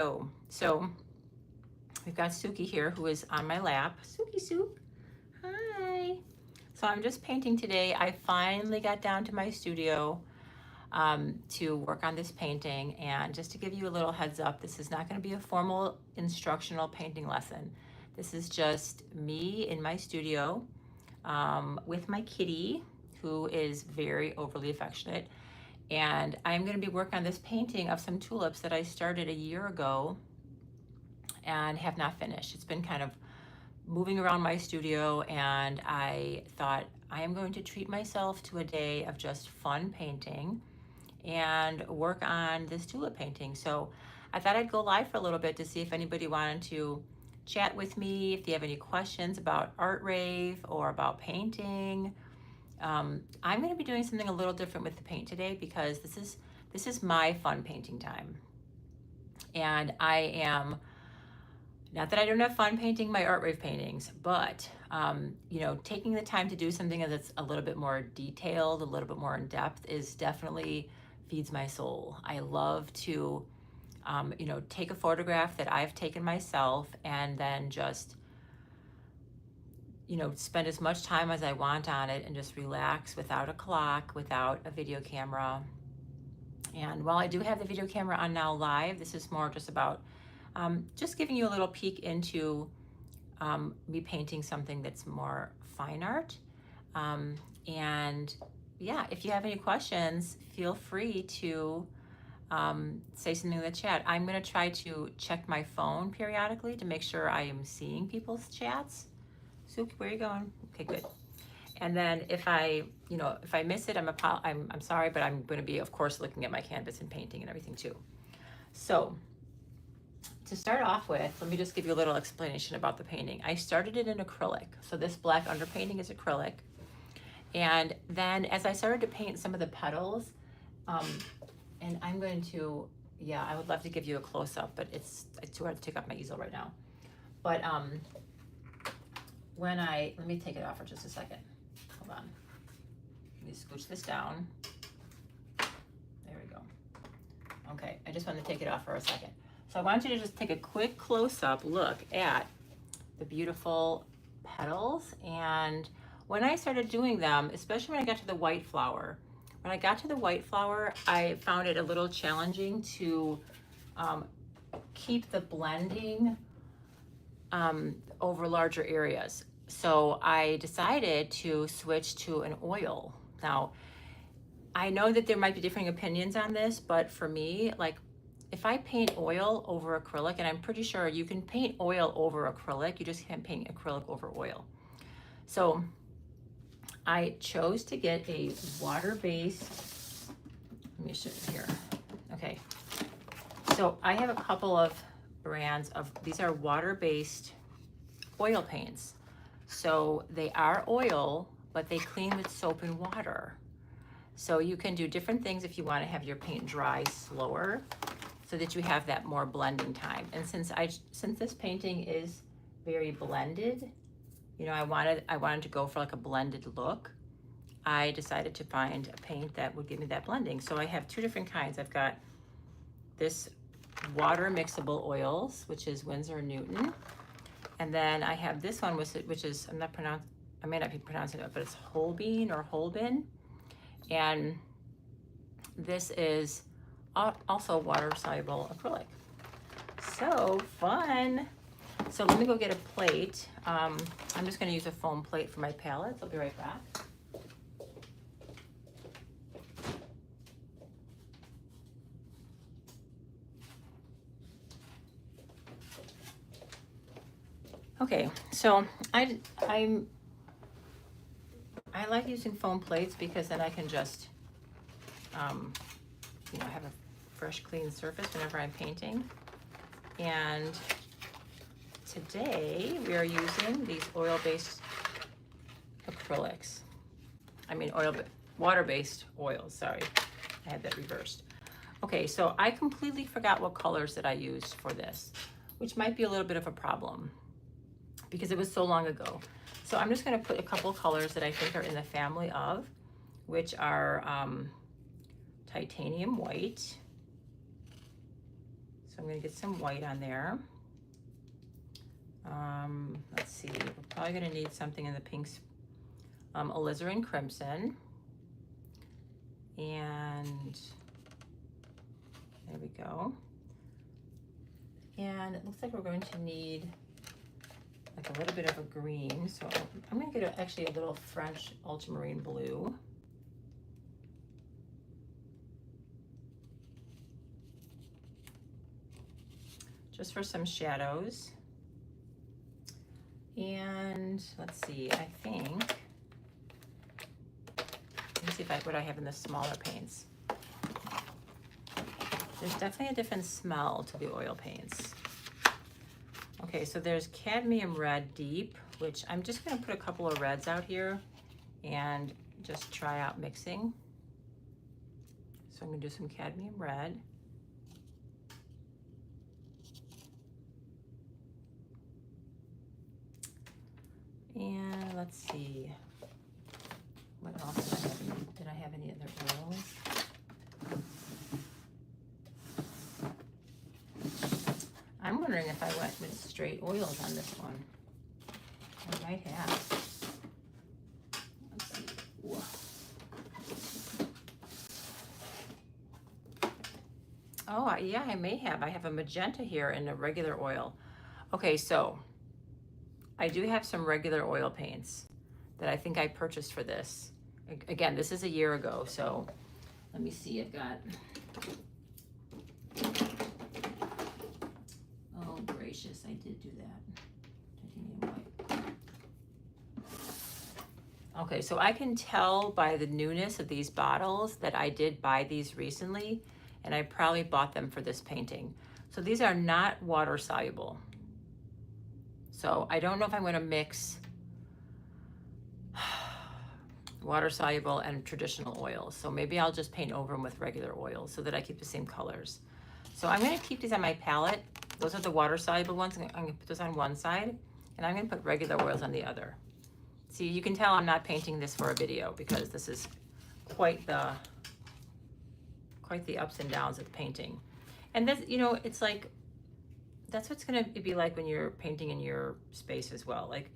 So we've got Suki here who is on my lap. Suki Soup, hi. So I'm just painting today. I finally got down to my studio to work on this painting. And just to give you a little heads up, this is not going to be a formal instructional painting lesson. This is just me in my studio with my kitty, who is very overly affectionate. And I'm going to be working on this painting of some tulips that I started a year ago and have not finished. It's been kind of moving around my studio, and I thought I am going to treat myself to a day of just fun painting and work on this tulip painting. So I thought I'd go live for a little bit to see if anybody wanted to chat with me, if you have any questions about Art Rave or about painting. I'm going to be doing something a little different with the paint today because this is my fun painting time. And I am, not that I don't have fun painting my Art Rave paintings, but you know, taking the time to do something that's a little bit more detailed, a little bit more in depth is definitely feeds my soul. I love to you know, take a photograph that I've taken myself and then just, you know, spend as much time as I want on it and just relax without a clock, without a video camera. And while I do have the video camera on now live, this is more just about just giving you a little peek into me painting something that's more fine art. And yeah, if you have any questions, feel free to say something in the chat. I'm gonna try to check my phone periodically to make sure I am seeing people's chats. Suki, where are you going? Okay, good. And then if I, you know, if I miss it, I'm sorry, but I'm going to be, of course, looking at my canvas and painting and everything too. So to start off with, let me just give you a little explanation about the painting. I started it in acrylic. So this black underpainting is acrylic. And then as I started to paint some of the petals, and I'm going to, yeah, I would love to give you a close up, but it's too hard to take off my easel right now. But let me take it off for just a second. Hold on. Let me scooch this down. There we go. Okay, I just want to take it off for a second. So I want you to just take a quick close-up look at the beautiful petals. And when I started doing them, especially when I got to the white flower, I found it a little challenging to keep the blending over larger areas. So I decided to switch to an oil. Now, I know that there might be differing opinions on this, but for me, like if I paint oil over acrylic, and I'm pretty sure you can paint oil over acrylic, you just can't paint acrylic over oil. So I chose to get a water-based, let me show you here. Okay, so I have a couple of brands of, these are water-based oil paints. So they are oil, but they clean with soap and water. So you can do different things if you want to have your paint dry slower so that you have that more blending time. And since this painting is very blended, you know, I wanted to go for like a blended look. I decided to find a paint that would give me that blending. So I have two different kinds. I've got this water mixable oils, which is Winsor & Newton. And then I have this one, which is, I may not be pronouncing it, but it's Holbein or Holbein. And this is also water-soluble acrylic. So fun. So let me go get a plate. I'm just gonna use a foam plate for my palettes. I'll be right back. Okay, so I like using foam plates because then I can just, you know, have a fresh, clean surface whenever I'm painting. And today we are using these oil-based acrylics. I mean, water-based oils, sorry. I had that reversed. Okay, so I completely forgot what colors that I used for this, which might be a little bit of a problem because it was so long ago. So I'm just gonna put a couple colors that I think are in the family of, which are titanium white. So So I'm gonna get some white on there. Let's see, we're probably gonna need something in the pinks, alizarin crimson. And there we go. And it looks like we're going to need like a little bit of a green. So I'm gonna get actually a little French ultramarine blue. Just for some shadows. And let's see, I think, let me see what I have in the smaller paints. There's definitely a different smell to the oil paints. Okay, so there's cadmium red deep, which I'm just gonna put a couple of reds out here and just try out mixing. So I'm gonna do some cadmium red. And let's see, what else did I have? Did I have any other oils? I'm wondering if I went with straight oils on this one. I might have. Let's see. Whoa. Oh, yeah, I may have. I have a magenta here and a regular oil. Okay, so I do have some regular oil paints that I think I purchased for this. Again, this is a year ago, so let me see. I've got, oh gracious, I did do that. Titanium white. Okay, so I can tell by the newness of these bottles that I did buy these recently, and I probably bought them for this painting. So these are not water soluble. So I don't know if I'm gonna mix water soluble and traditional oils. So maybe I'll just paint over them with regular oils so that I keep the same colors. So I'm gonna keep these on my palette. Those are the water soluble ones. I'm gonna put those on one side and I'm gonna put regular oils on the other. See, you can tell I'm not painting this for a video because this is quite the ups and downs of painting. And this, you know, it's like, that's what's gonna be like when you're painting in your space as well. Like,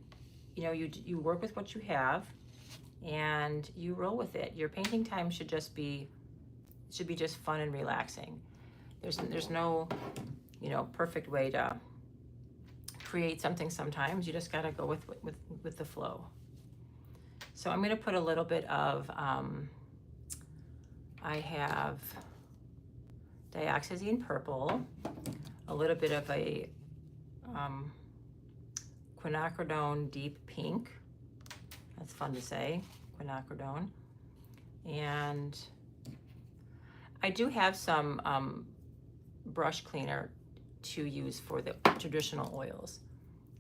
you know, you work with what you have and you roll with it. Your painting time should be just fun and relaxing. There's no, you know, perfect way to create something sometimes. You just gotta go with the flow. So I'm gonna put a little bit of, I have dioxazine purple, a little bit of a quinacridone deep pink. That's fun to say, quinacridone. And I do have some brush cleaner to use for the traditional oils.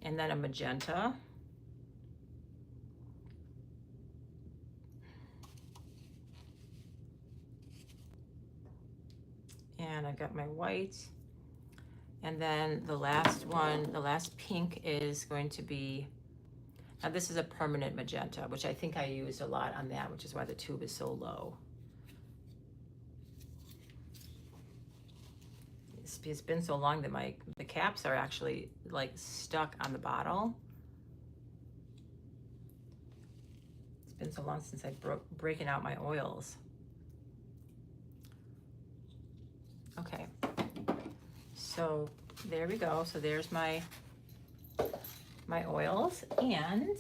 And then a magenta. And I've got my white. And then the last one, the last pink is going to be, now this is a permanent magenta, which I think I used a lot on that, which is why the tube is so low. It's been so long that the caps are actually like stuck on the bottle. It's been so long since I've breaking out my oils. Okay. So there we go. So there's my oils, and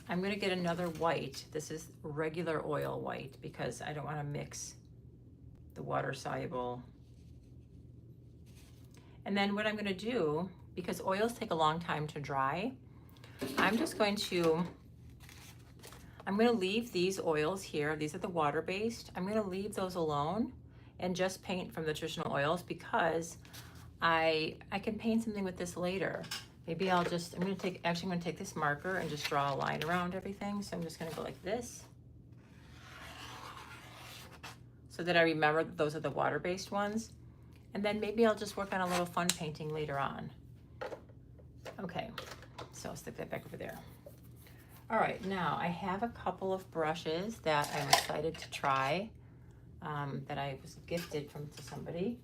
I'm gonna get another white. This is regular oil white because I don't want to mix the water soluble. And then what I'm gonna do, because oils take a long time to dry, I'm gonna leave these oils here. These are the water-based. I'm gonna leave those alone and just paint from the traditional oils because I can paint something with this later. Maybe I'm gonna take this marker and just draw a line around everything. So I'm just gonna go like this so that I remember that those are the water-based ones. And then maybe I'll just work on a little fun painting later on. Okay, so I'll stick that back over there. All right, now I have a couple of brushes that I'm excited to try. that I was gifted to somebody.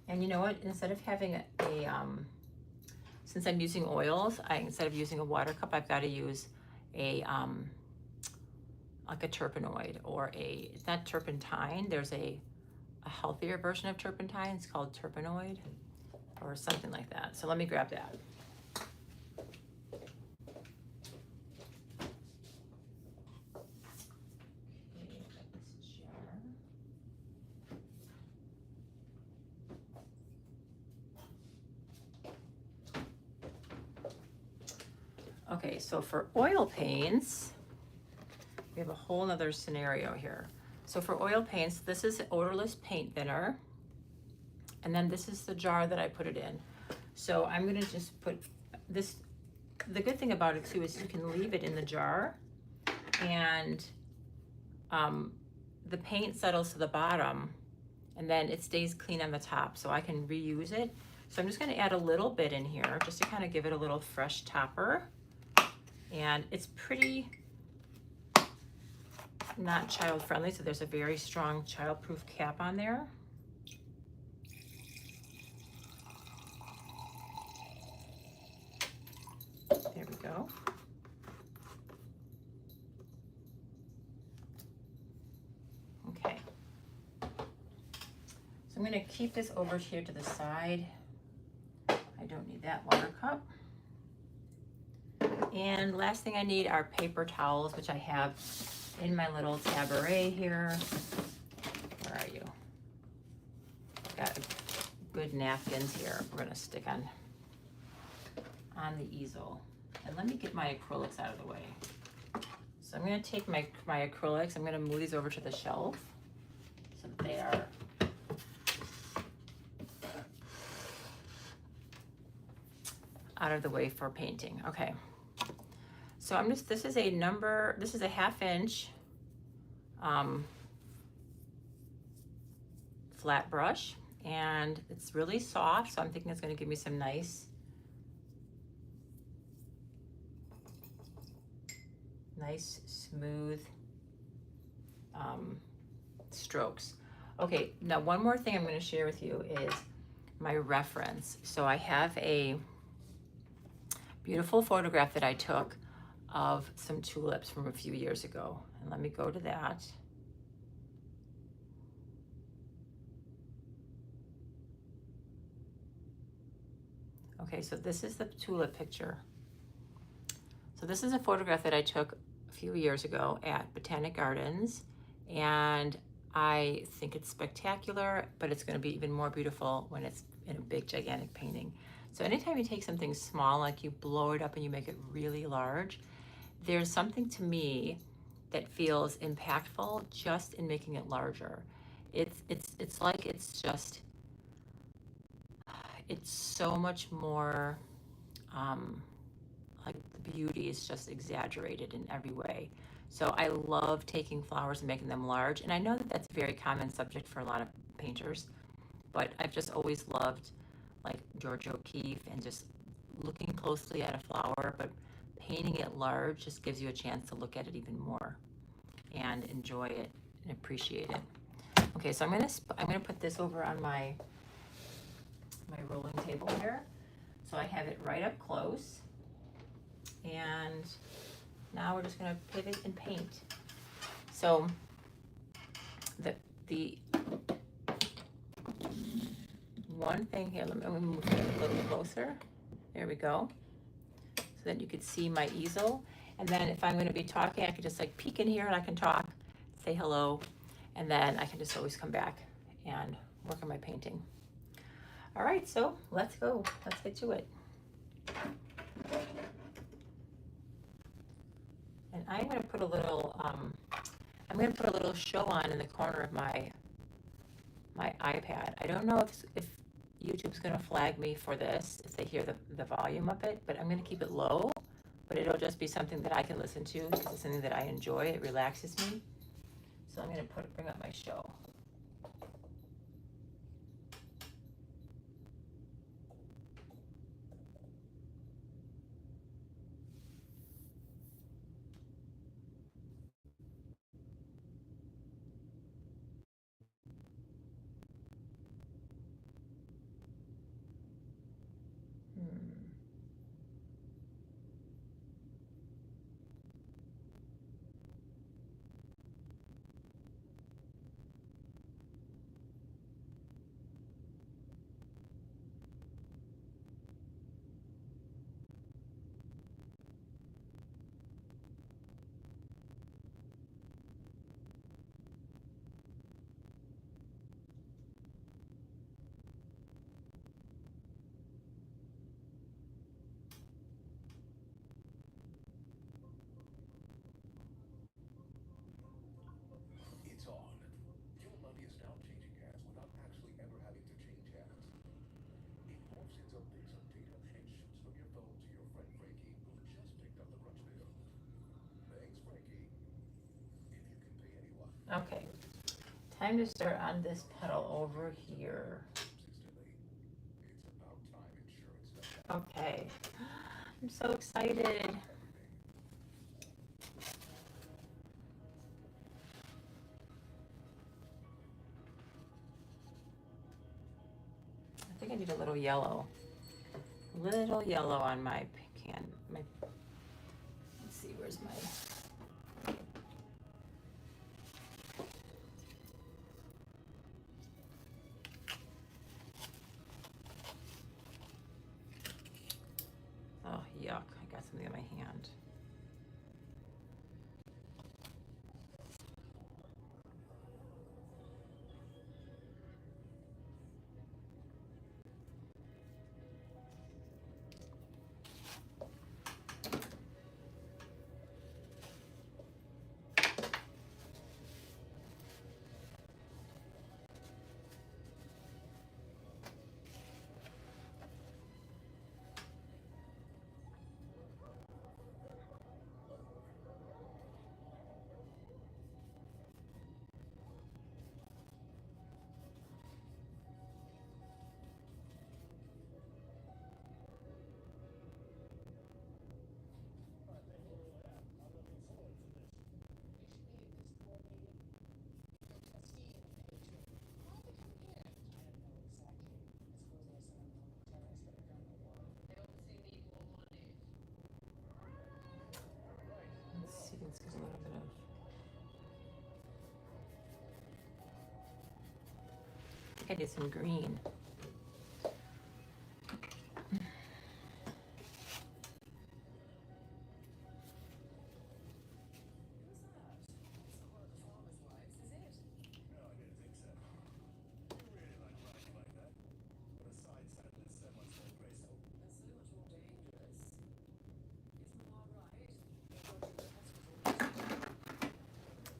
And you know what? Instead of having since I'm using oils, instead of using a water cup, I've got to use a like a terpenoid, or it's not turpentine. There's a healthier version of turpentine. It's called terpenoid or something like that. So let me grab that. Okay, so for oil paints, we have a whole nother scenario here. So for oil paints, this is odorless paint thinner. And then this is the jar that I put it in. So I'm gonna just put this, the good thing about it too is you can leave it in the jar and the paint settles to the bottom and then it stays clean on the top, so I can reuse it. So I'm just gonna add a little bit in here just to kind of give it a little fresh topper. And it's pretty not child friendly, so there's a very strong child-proof cap on there. There we go. Okay. So I'm gonna keep this over here to the side. I don't need that water cup. And last thing I need are paper towels, which I have in my little taboret here. Where are you? Got good napkins here. We're gonna stick on the easel. And let me get my acrylics out of the way. So I'm gonna take my acrylics, I'm gonna move these over to the shelf so that they are out of the way for painting. Okay. So this is a 1/2 inch flat brush, and it's really soft, so I'm thinking it's gonna give me some nice smooth strokes. Okay, now one more thing I'm gonna share with you is my reference. So I have a beautiful photograph that I took of some tulips from a few years ago. And let me go to that. Okay, so this is the tulip picture. So this is a photograph that I took a few years ago at Botanic Gardens, and I think it's spectacular, but it's gonna be even more beautiful when it's in a big, gigantic painting. So anytime you take something small, like you blow it up and you make it really large, there's something to me that feels impactful just in making it larger. It's like it's so much more, like the beauty is just exaggerated in every way. So I love taking flowers and making them large. And I know that that's a very common subject for a lot of painters, but I've just always loved like George O'Keeffe and just looking closely at a flower, but painting it large just gives you a chance to look at it even more and enjoy it and appreciate it. Okay, so I'm gonna put this over on my rolling table here, so I have it right up close. And now we're just gonna pivot and paint. So the one thing here, let me move it a little closer. There we go. So that you could see my easel. And then if I'm gonna be talking, I can just like peek in here and I can talk, say hello, and then I can just always come back and work on my painting. All right, so let's go. Let's get to it. And I'm gonna put a little, show on in the corner of my iPad. I don't know if YouTube's gonna flag me for this, if they hear the volume of it, but I'm gonna keep it low, but it'll just be something that I can listen to because it's something that I enjoy. It relaxes me. So I'm gonna bring up my show. It's on. Your money is now changing hands without actually ever having to change hands. It morphs its updates on data and shoots from your phone to your friend Frankie, who just picked up the brunch bill. Thanks, Frankie. If you can pay anyone. Okay, time to start on this pedal over here. It's about time insurance does. Okay, I'm so excited. I think I need a little yellow. Little yellow on my can. Let's see, where's my... Oh, yuck, I got something in my hand. Let's see, let's get a little bit of... I think I did some green.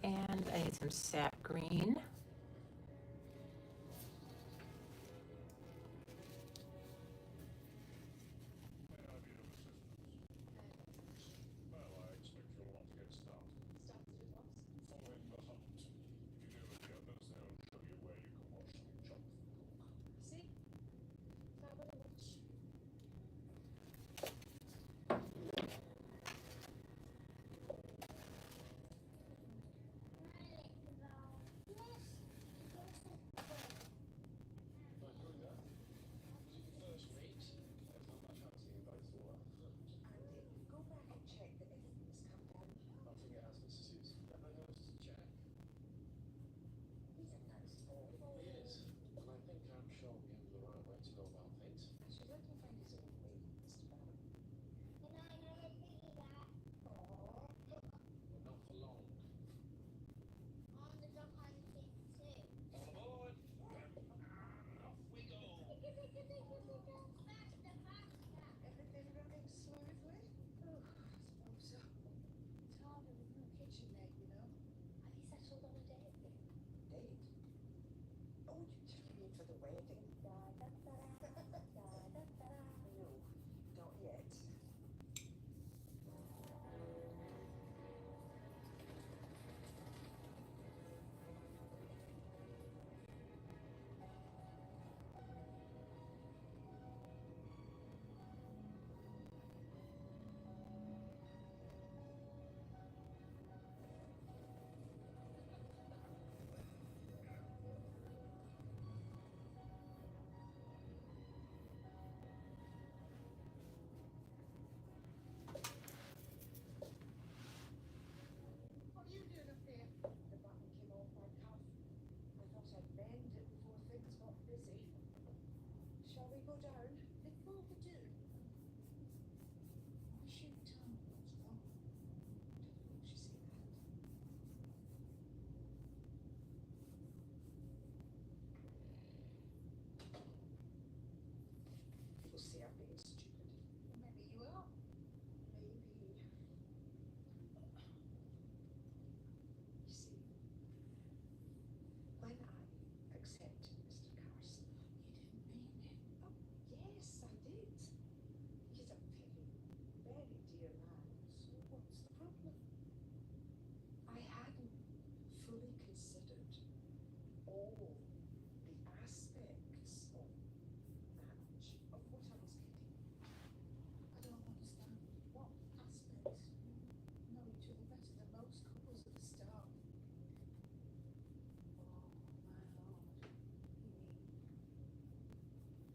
And I need some sap green. go down? Bit more overdue. Why she tell me what's wrong? Don't know she say that. People say I'm being stupid. Well, maybe you are. Maybe. You see, when I accepted Mr. Carson, you didn't mean it. Oh, yes, I did. He's a very, very dear man. So what's the problem? I hadn't fully considered all the aspects of marriage, of what I was getting. I don't understand what aspects. You know each other better than most couples at the start. Oh, my Lord. You mean?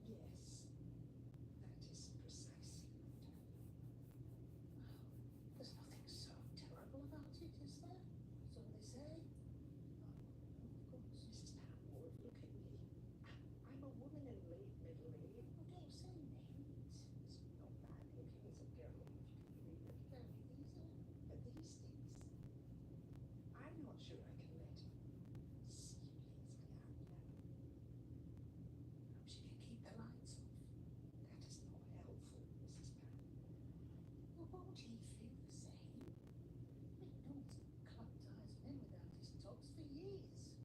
Yes, that is precisely what I mean. Well, there's nothing so terrible about it, is there? So they say. Oh, of course. Mrs. Patmore, look at me. I'm a woman in late middle age. Oh, don't say names. It's not bad looking as a girl, if you can believe it. Very easily. But these days, I'm not sure I can let him seriously out now. Perhaps you can keep the lights off. That is not helpful, Mrs. Patmore. Well, won't he feel the same? I mean, no one's clapped eyes on him without his tops for years,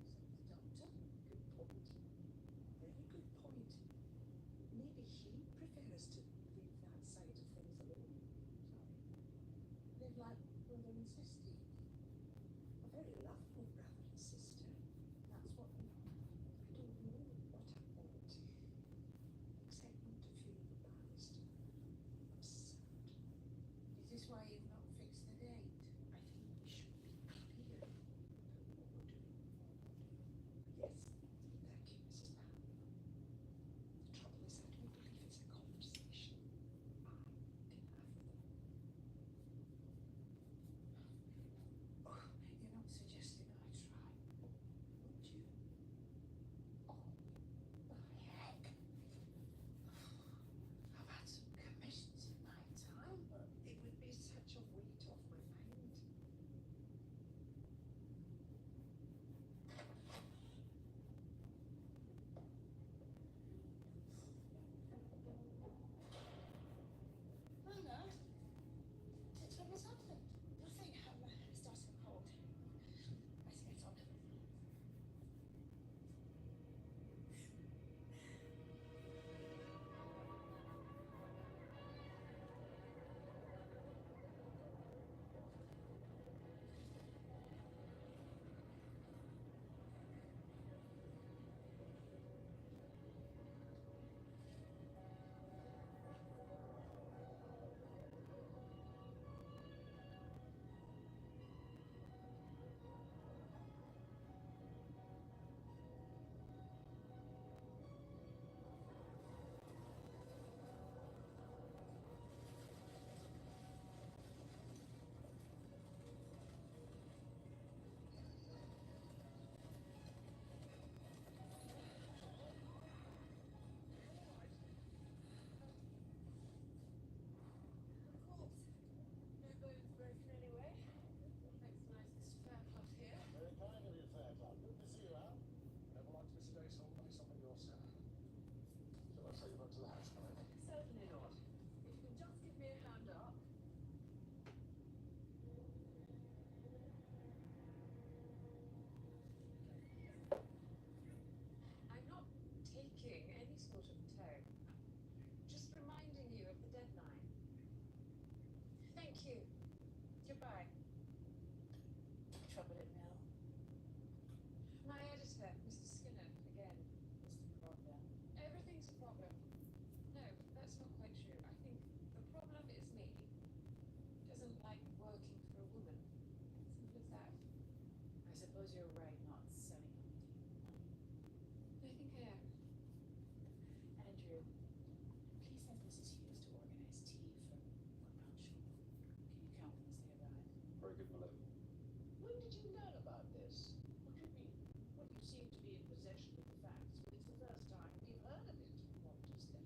said the doctor. Good point. Very good point. Maybe he prefers to leave that side of things alone. Sorry. Live like brother and sister. A very lovable brother and sister. That's what we are. I don't know what I want, except not to feel embarrassed. Absurd. Is this why you've not fixed the date? I think we should be clear about what we're doing. Yes, thank you, Mrs. Patmore. The trouble is, I don't believe it's a conversation I can have with them. Oh, you're not suggesting I try, would you? Oh, my heck. I've had some commissions in my time, but it would be such a weight off my mind. Mona, what has happened? Nothing. I'm starting a cold. Let's get on. Of course. No bones broken anyway. Thanks, nice fair club here. Very kind of you, Fairclough. Good to see you, Al. Never like to miss a day so nice on your side. Shall I say you back to the house, Mary? Certainly not. If you can just give me a hand up. I'm not taking any sort of tone. Just reminding you of the deadline. Thank you. Goodbye. Trouble it, Mel. My editor, Mr. Skinner, again. What's the problem? Everything's a problem. No, that's not quite true. I think the problem is me. Doesn't like working for a woman. Simple as that. I suppose you're right not selling money. I think I am. Andrew, please send Mrs. Hughes to organize tea for punctual. Can you count them as they arrive? Very good, my lady. When did you learn about this? What do you mean? Well, you seem to be in possession of the facts, but it's the first time we've heard of it. What does that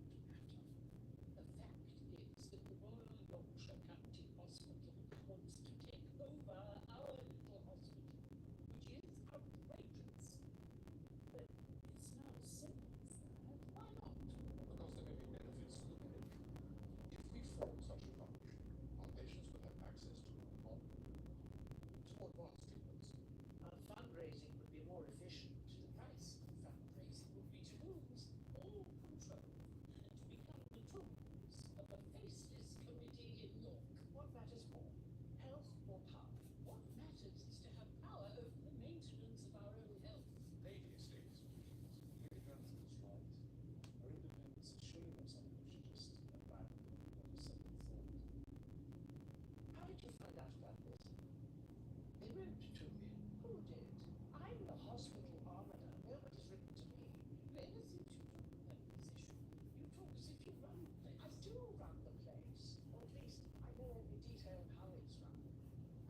flash about this? They wrote to me. Who did? I'm the hospital almoner. Nobody's written to me. When is it you took that position? You talk as if you run the place. I do run the place. Or at least I know every detail of how it's run.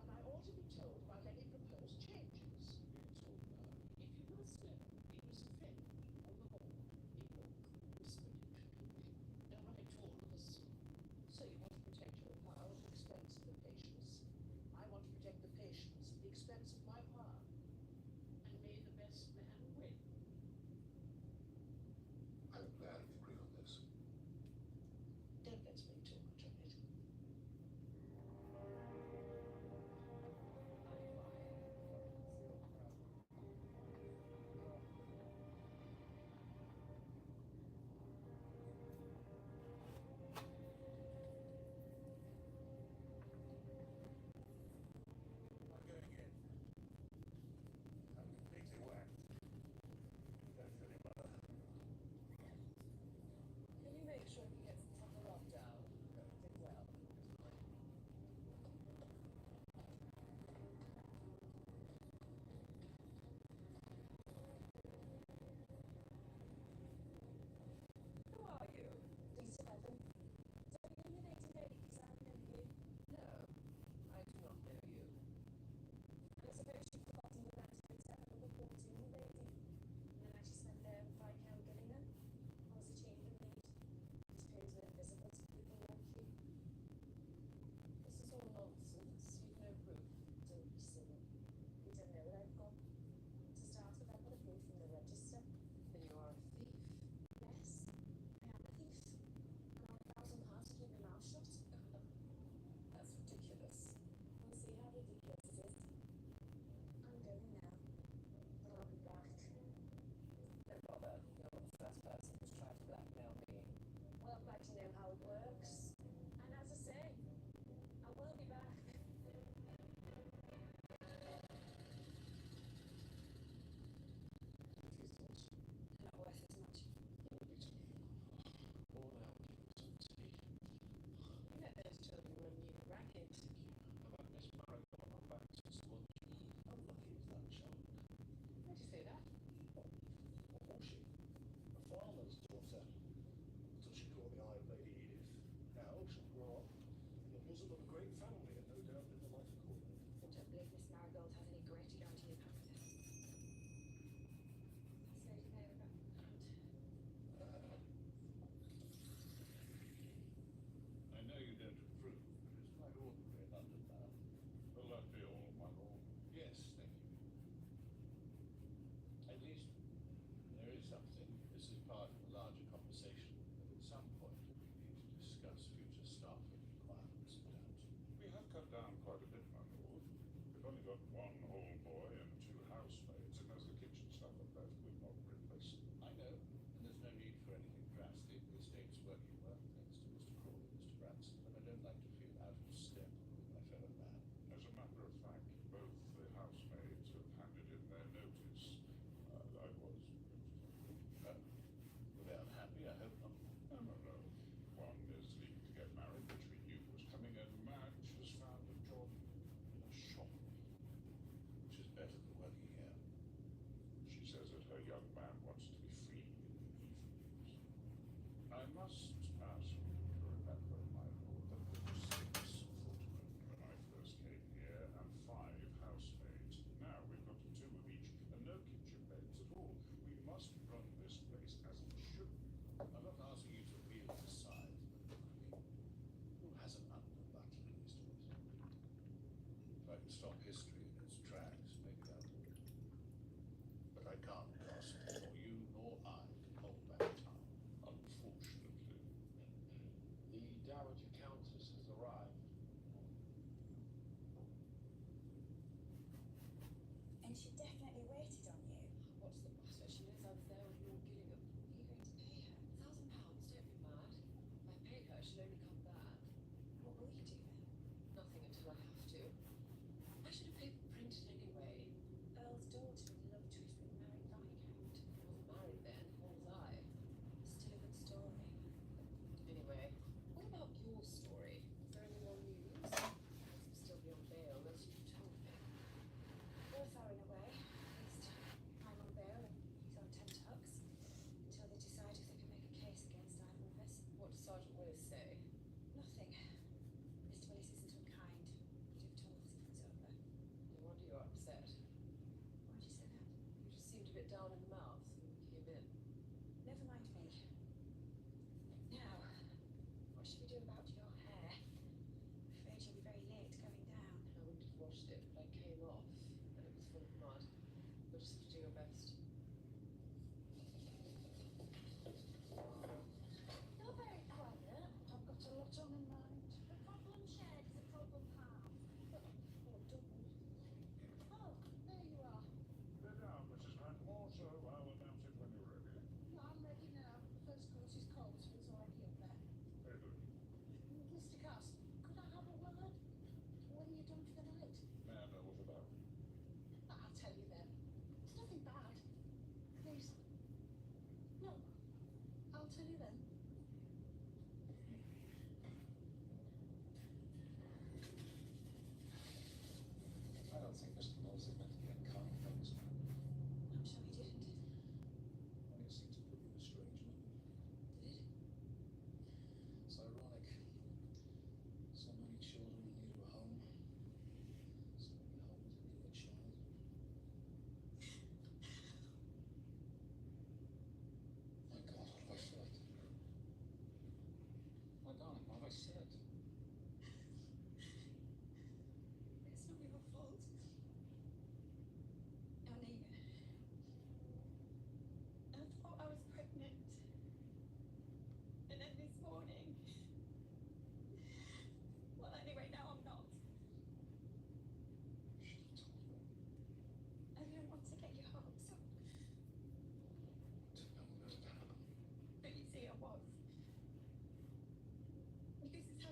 And I ought to be told about any proposed changes. So, if you must know, it was a friend on the hall. A book whispered it. No, I told us. So you want to protect your power at the expense of the patients. I want to protect the patients at the expense of my power. And may the best man win. I'm glad we agree on this. Don't let's make too much of it. I'm going in. I'm completely whacked. Don't feel any better. Can you make sure he gets the proper lockdown? Everything well? Who are you? Lisa Bevan. Don't you know the 1980s? I know you. No, I do not know you. I suppose you've forgotten the 1987 number 14 lady. And then I actually spent there with Viscount Gillingham. I was a chamber maid. These periods were invisible to people like you. This is all nonsense. You've no proof. Don't be silly. You don't know what I've got. To start with, I've got a proof from the register. Then you are a thief. Yes, I am a thief. And I have £1,000 to keep my mouth shut. That's ridiculous. We'll see how ridiculous it is. I'm going now. But I'll be back. No bother. You're not the first person who's tried to blackmail me. Well, I'm glad you know how it works. And as I say, I will be back. What are your thoughts? Not worth as much. Worn out. Some tea. You met those children when you ran into I've had Miss Marigold on my back since lunch. Unlucky is that child. Why'd you say that? What was she? A farmer's daughter. Until she caught the eye of Lady Edith. Now she'll grow up in the bosom of a great family and no doubt live the life accordingly. I don't believe Miss Marigold has any greater guarantee of happiness. That's Lady Mary Background. I know you don't approve, but it's quite ordinary in London now. Will that be all, my lord? Yes, thank you. At least, there is something. This is part of a larger conversation. At some point, we need to discuss future staffing requirements at Downton. We have cut down quite a bit, my lord. We've only got one hall boy and 2 housemaids, and as the kitchen staff are left, we've not replaced them. I know, and there's no need for anything drastic. The estate's working well, thanks to Mr. Crawley and Mr. Branson, but I don't like to feel out of step with my fellow man. As a matter of fact, both the housemaids have handed in their notice. I was... were they unhappy? I hope not. No. One is leaving to get married, which we knew was coming, and Madge has found a job in a shop, which is better than working here. She says that her young man wants to be free in the evenings. I must ask you to remember, my lord, that there were 6 footmen when I first came here, and 5 housemaids. Now we've got 2 of each, and no kitchen maids at all. We must run this place as it should. I'm not asking you to wheel the side, but I mean, who hasn't underbuttoned these days? If I can stop history in its tracks, maybe I would. But I can't, because nor you nor I can hold back time, unfortunately. The Dowager Countess has arrived. And she definitely waited on you. What's the matter? She knows I was there with Lord Gillingham. Are you going to pay her? £1,000? Don't be mad. If I pay her, she'll only come back. What will you do then? Nothing until I have to. I should have paid the printed anyway. Earl's daughter in love to his remarried Viscount. I wasn't married then, nor was I. Still a good story. Anyway, what about your story? Is there any more news? Must still be on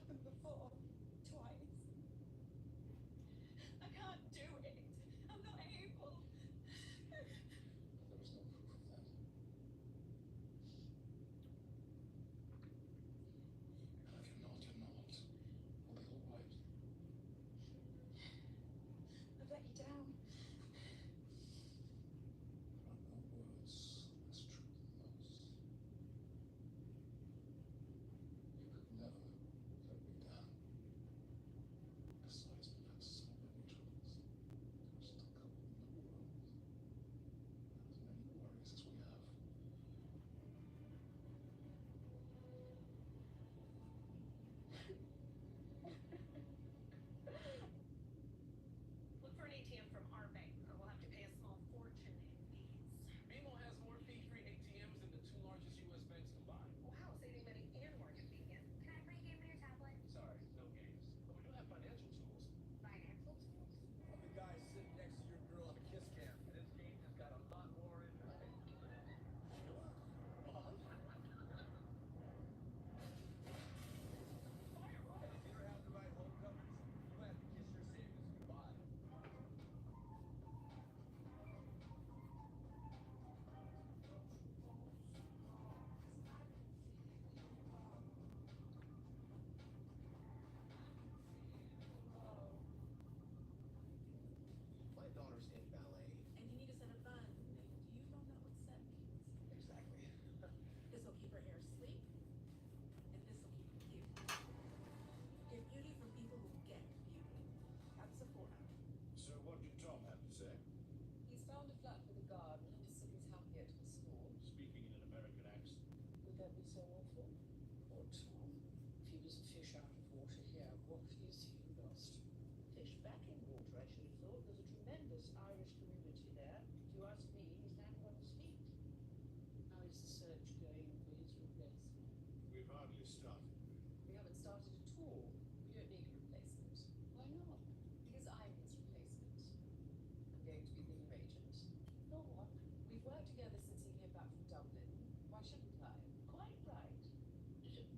happened before. Twice. I can't do it. I'm not able. But there is no proof of that. And if you're not, you're not. We'll be all right. I've let you down. There are no words less true than those. You could never let me down. Besides, we've had so many troubles. Just a couple in the world. Not as many worries as we have. Look for an ATM from our bank, or we'll have to pay a small fortune in fees. BMO has more fee-free ATMs than the two largest U.S. banks combined. Wow, saving money and more convenient. Can I play a game on your tablet? Sorry, no games. But we do have financial tools. Financial tools? I'm the guy sitting next to your girl on the kiss cam, and this game has got a lot more in it. And if you don't have the right home coverage, you have to kiss your savings goodbye. My daughter's in ballet. And you need a set of buns. Do you don't know what set means? Exactly. This will keep her hair sleek, and this will keep her cute. Get beauty from people who get beauty. That's Sephora. So what did Tom have to say? He's found a flat with a garden and is he's happy at his school. Speaking in an American accent. Would that be so awful? Poor Tom. If he was a fish out of water here, what is he lost? Fish back in water, I should have thought. There's a tremendous Irish community there. If you ask me, he's landed on his feet. How is the search going for his replacement? We've hardly started. We haven't started at all. We don't need a replacement. Why not? Because I'm his replacement. I'm going to be the new agent. No, what? We've worked together since he came back from Dublin. Why shouldn't I? Quite right.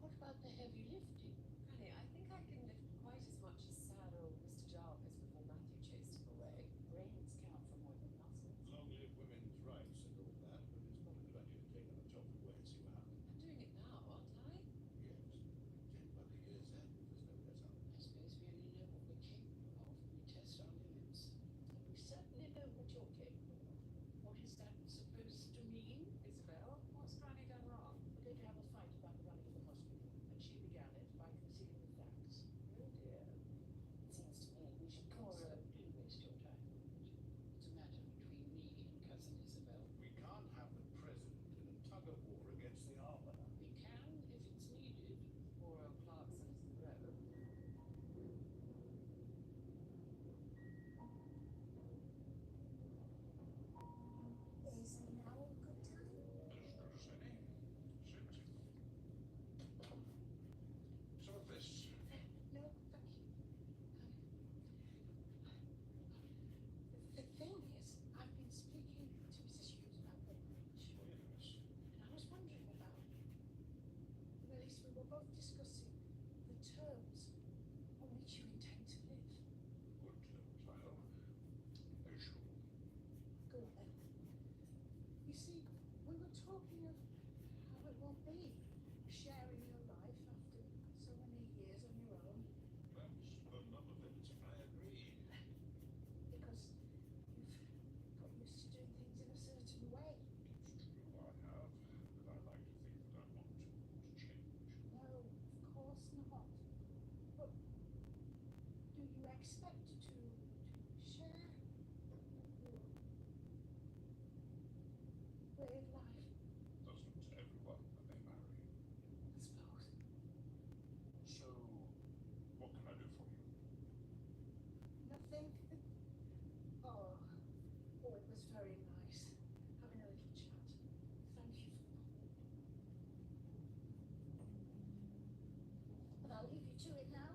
What about the heavy lifting? Honey, I think I can lift quite as much as sad old Mr. Jarvis before Matthew chased him away. Brains count for more than muscles. Long live women's rights and all that, but it's not a good idea to take on a job away and see what happens. I'm doing it now, aren't I? Yes. 10 lucky years in, there's no better. I suppose we only know what we're capable of when we test our limits. And we certainly know what you're capable of. What is that supposed to mean, Isabel? What's Granny done wrong? We're going to have a fight about the running of the hospital, and she began it by concealing the facts. Oh dear. It seems to me we should Cora, don't waste your time. It's a matter between me and cousin Isabel. We can't have the president in a tug-of-war against the armor. We can if it's needed. Poor old Clarkson's the road. Is now a good time? As good as any. Suits him. So this. No, thank you. The thing is, I've been speaking to Mrs. Hughes about the beach, Yes. and I was wondering about, well, at least we were both discussing the terms on which you intend to live. Good terms, I hope. Very sure. Good then. You see, we were talking of how it won't be sharing your life after so many years on your own, That's the nub of it. I agree. because you've got used to doing things in a certain way. It's true, I have, but I like to think that I'm not too old to change. No, of course not. But do you expect to share your way of life? Doesn't everyone when they marry? I suppose. So, what can I do for you? Nothing. Oh, it was very nice having a little chat. Thank you for the call. But I'll leave you to it now.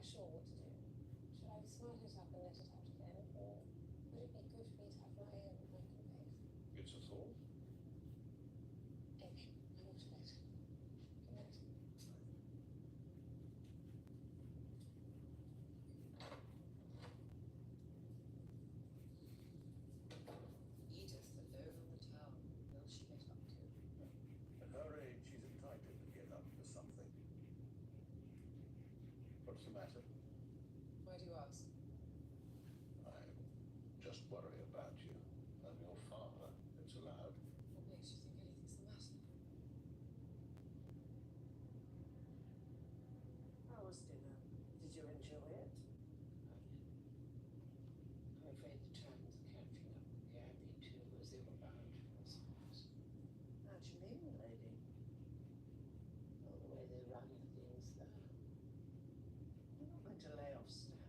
quite sure what to do. Should I smile it up and let it out again, or would it be good for me to have my own blank face? It's a thought. Okay, I'm off to bed. Good night. Edith, alone on the town. Will she get up to? At her age, she's entitled to get up to something. What's the matter? Why do you ask? I just worry about you. I'm your father. It's allowed. What makes you think anything's the matter? How was dinner? Did you enjoy it? I'm afraid the times are catching up with the Abbey too, as they were bound to, I suppose. How do you mean, lady? All the way they're running things there. You're not going to lay off staff.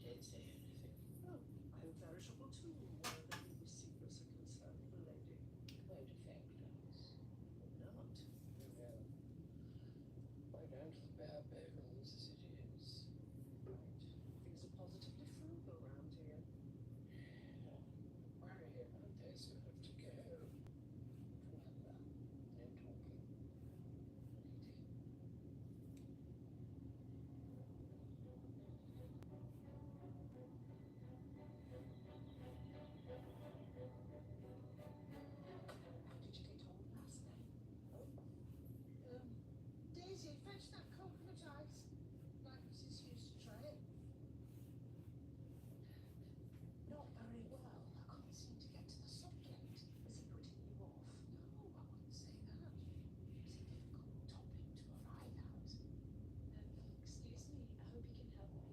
Didn't say anything. Oh, I'm veritable too, where the legal secrets are concerned, lady. Won't affect us. Not. It will. Right down to the bare bones as it is. Right. Things are positively frugal around here. Worry about they still have to go. Remember, no talking. How did you get on last night? Daisy, fetch that coconut ice. Like Mrs. used to try it. Not very well. I couldn't seem to get to the subject. Is he putting you off? No, I wouldn't say that. It's a difficult topic to arrive at. Excuse me, I hope you can help me.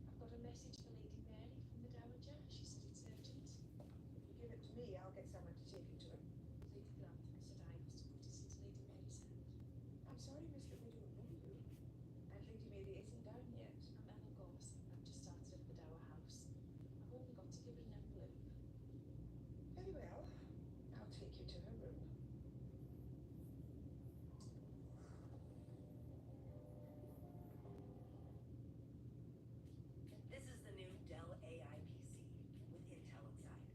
I've got a message for Lady Mary from the Dowager. She said it's urgent. If you give it to me, I'll get someone to take it to him. Lady Blunt said I was to put this into Lady Mary's hand. I'm sorry, miss, that we don't know you. And Lady Mary isn't down yet. I'm Ella Gorse. I've just started at the Dower House. I've only got to give her an envelope. Very well. I'll take you to her room. This is the new Dell AI PC with Intel inside.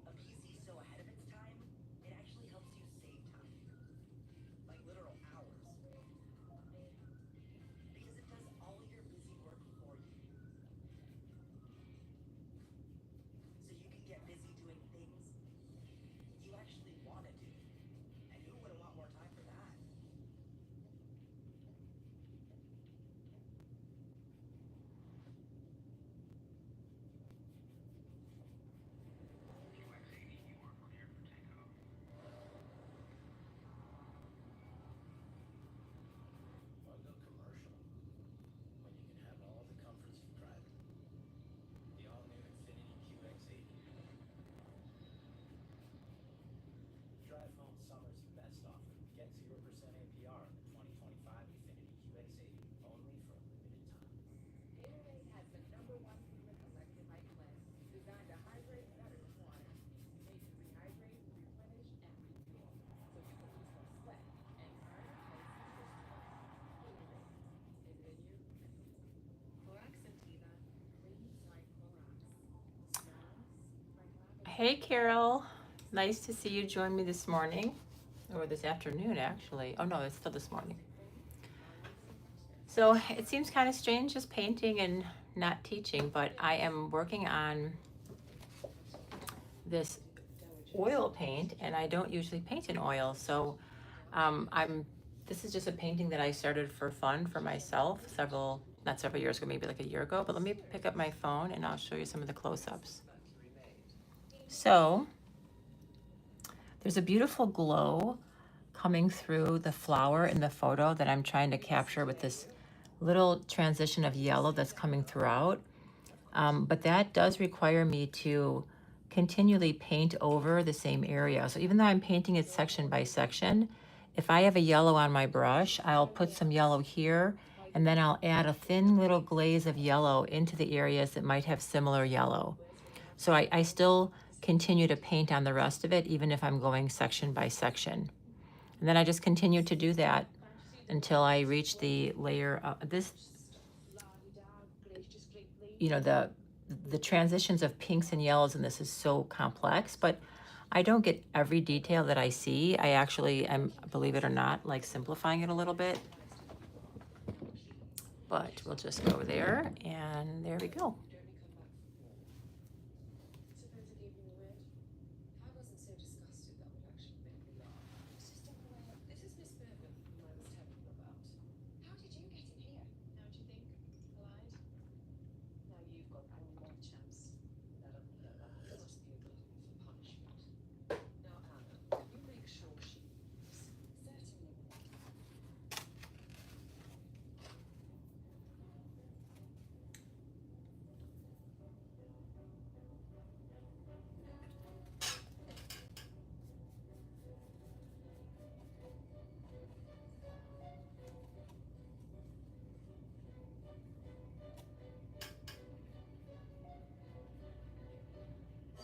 A PC so ahead of its time, it actually helps you save time. Like literal hours. Because it does all your busy work for you. So you can get busy doing things you actually want to do. And who wouldn't want more time for that? Why go commercial when you can have all the comforts of private? The all-new Infinity QX80. Drive home summer's best offer. Get 0% APR on the 2025 Infinity QX80 only for a limited time. Rave has the #1 proven electrolyte blend designed to hydrate better than water. Made to rehydrate, replenish, and refuel. So you can lose more sweat and burn Is it in you? Clorox Sentiva cleans like Clorox. Smells like lavender. Hey, Carol. Nice to see you join me this morning, or this afternoon, actually. Oh, no, it's still this morning. So it seems kind of strange just painting and not teaching, but I am working on this oil paint, and I don't usually paint in oil. So this is just a painting that I started for fun for myself not several years ago, maybe like a year ago, but let me pick up my phone and I'll show you some of the close-ups. So there's a beautiful glow coming through the flower in the photo that I'm trying to capture with this little transition of yellow that's coming throughout. But that does require me to continually paint over the same area. So even though I'm painting it section by section, if I have a yellow on my brush, I'll put some yellow here, and then I'll add a thin little glaze of yellow into the areas that might have similar yellow. So I still continue to paint on the rest of it, even if I'm going section by section. And then I just continue to do that until I reach the layer of this, you know, the transitions of pinks and yellows in this is so complex, but I don't get every detail that I see. I actually am, believe it or not, like simplifying it a little bit. But we'll just go there, and there we go. Suppose I gave you the word. If I wasn't so disgusted, that would actually make me laugh. It's just unaware. This is Miss Bergen, whom I was telling you about. How did you get in here? How do you think? I lied? Now you've got one more chance. That must be a glutton for punishment. Now, Anna, can you make sure she leaves? Certainly.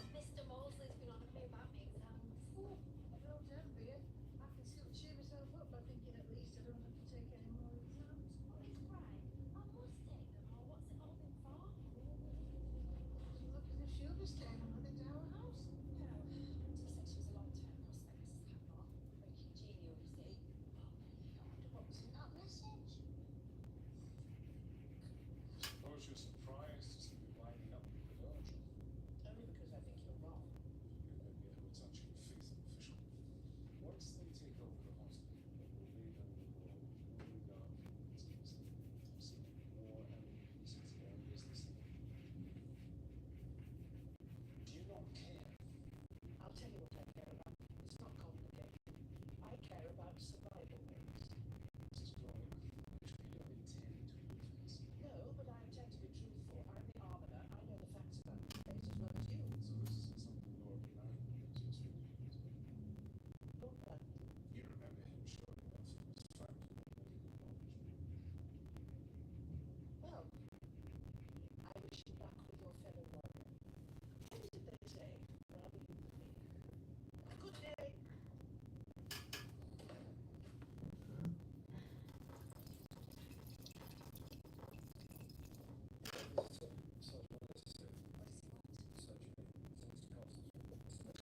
Mr. Molesley's been on about me exam. Oh, well done, dear. I can still cheer myself up by thinking at least I don't have to take any more exams. What is right? I must take them, or what's it all been for? Doesn't look as if she'll be staying on into our house. No, Auntie said she was a long-term prospect, Mrs. Catmore. Very congenial, you see. I wonder what was in that message. Suppose you're surprised to see me winding up with Virgil. Only because I think you're wrong. It may be a touching faith official. Once they take over the hospital, they will lay down the law with regard to politics. See, war and peace is always the same. Do you not care? I'll tell you what I care about. It's not complicated. I care about survival rates. Mrs. Glory, which we don't intend to influence. No, but I intend to be truthful. I'm the arbiter. I know the facts about this case as well as you. So this isn't something Lord Benign brings to us with you. Lord Button. You remember him showing us his facts of medical knowledge. Well, I wish you luck with your fellow lawyer. What did they say? Rather you than me. Good day.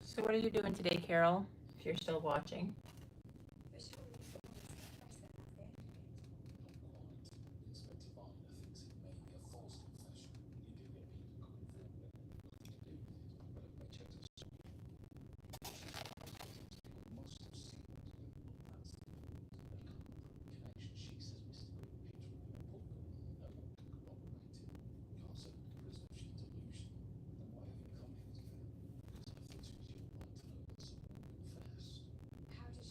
So what are you doing today, Carol, if you're still watching? Inspector Wagner thinks it may be a false confession. You do get people confirm that nothing to do with it, but if I check the story, people must have seen it. That's the point. They can't prove connection. She says Mr. Green picture of your poker. No one can corroborate it. Can't say the prisoner she's delusional. Then why have you come here today? Because I thought it was your right to know that someone confessed. How did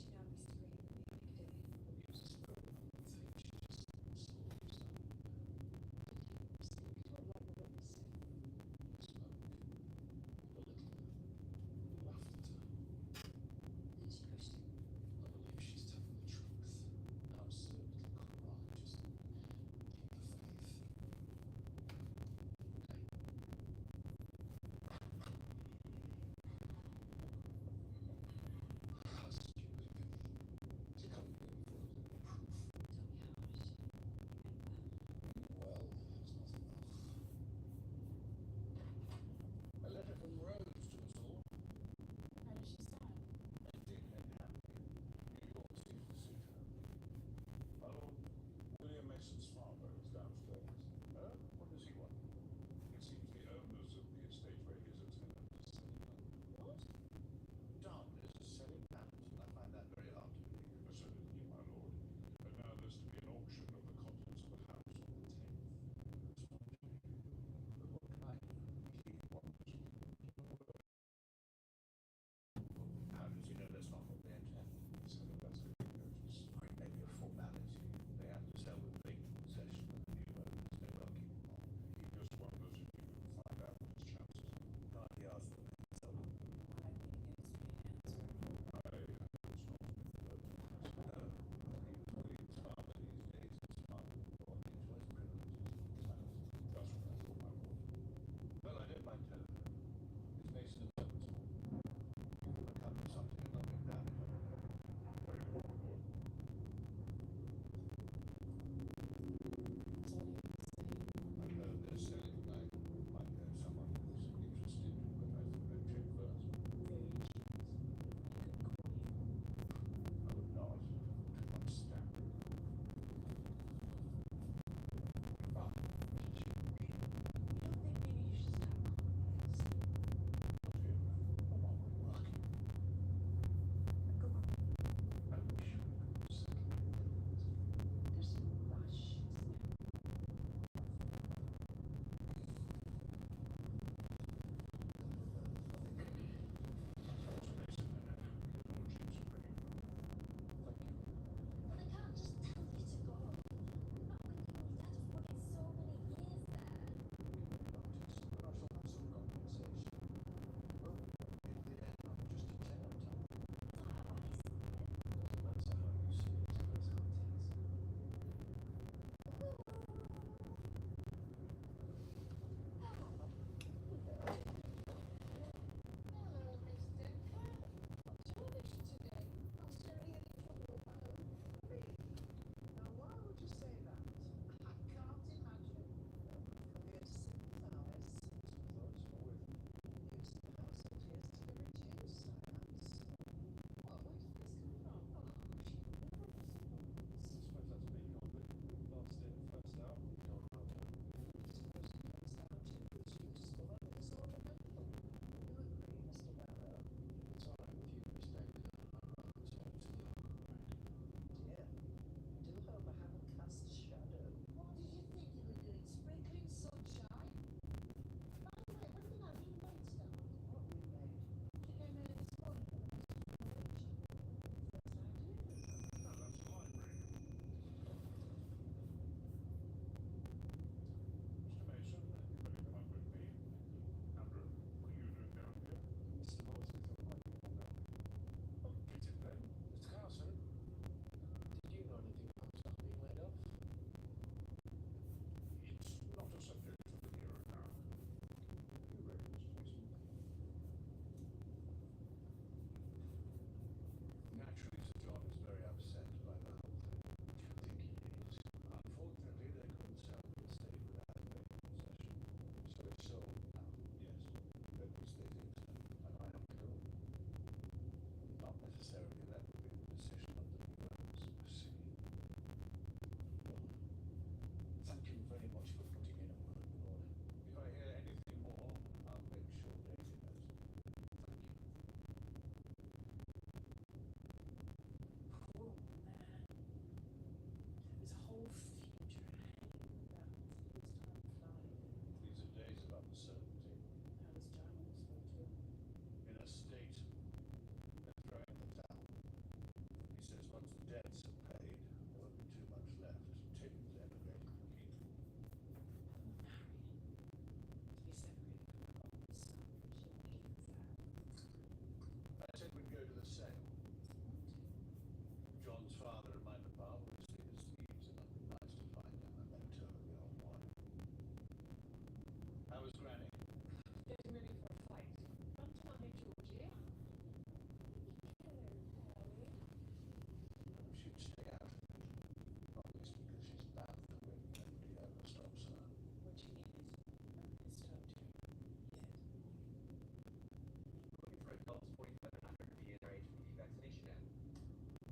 adults 45 and under to be in their HPV vaccination yet.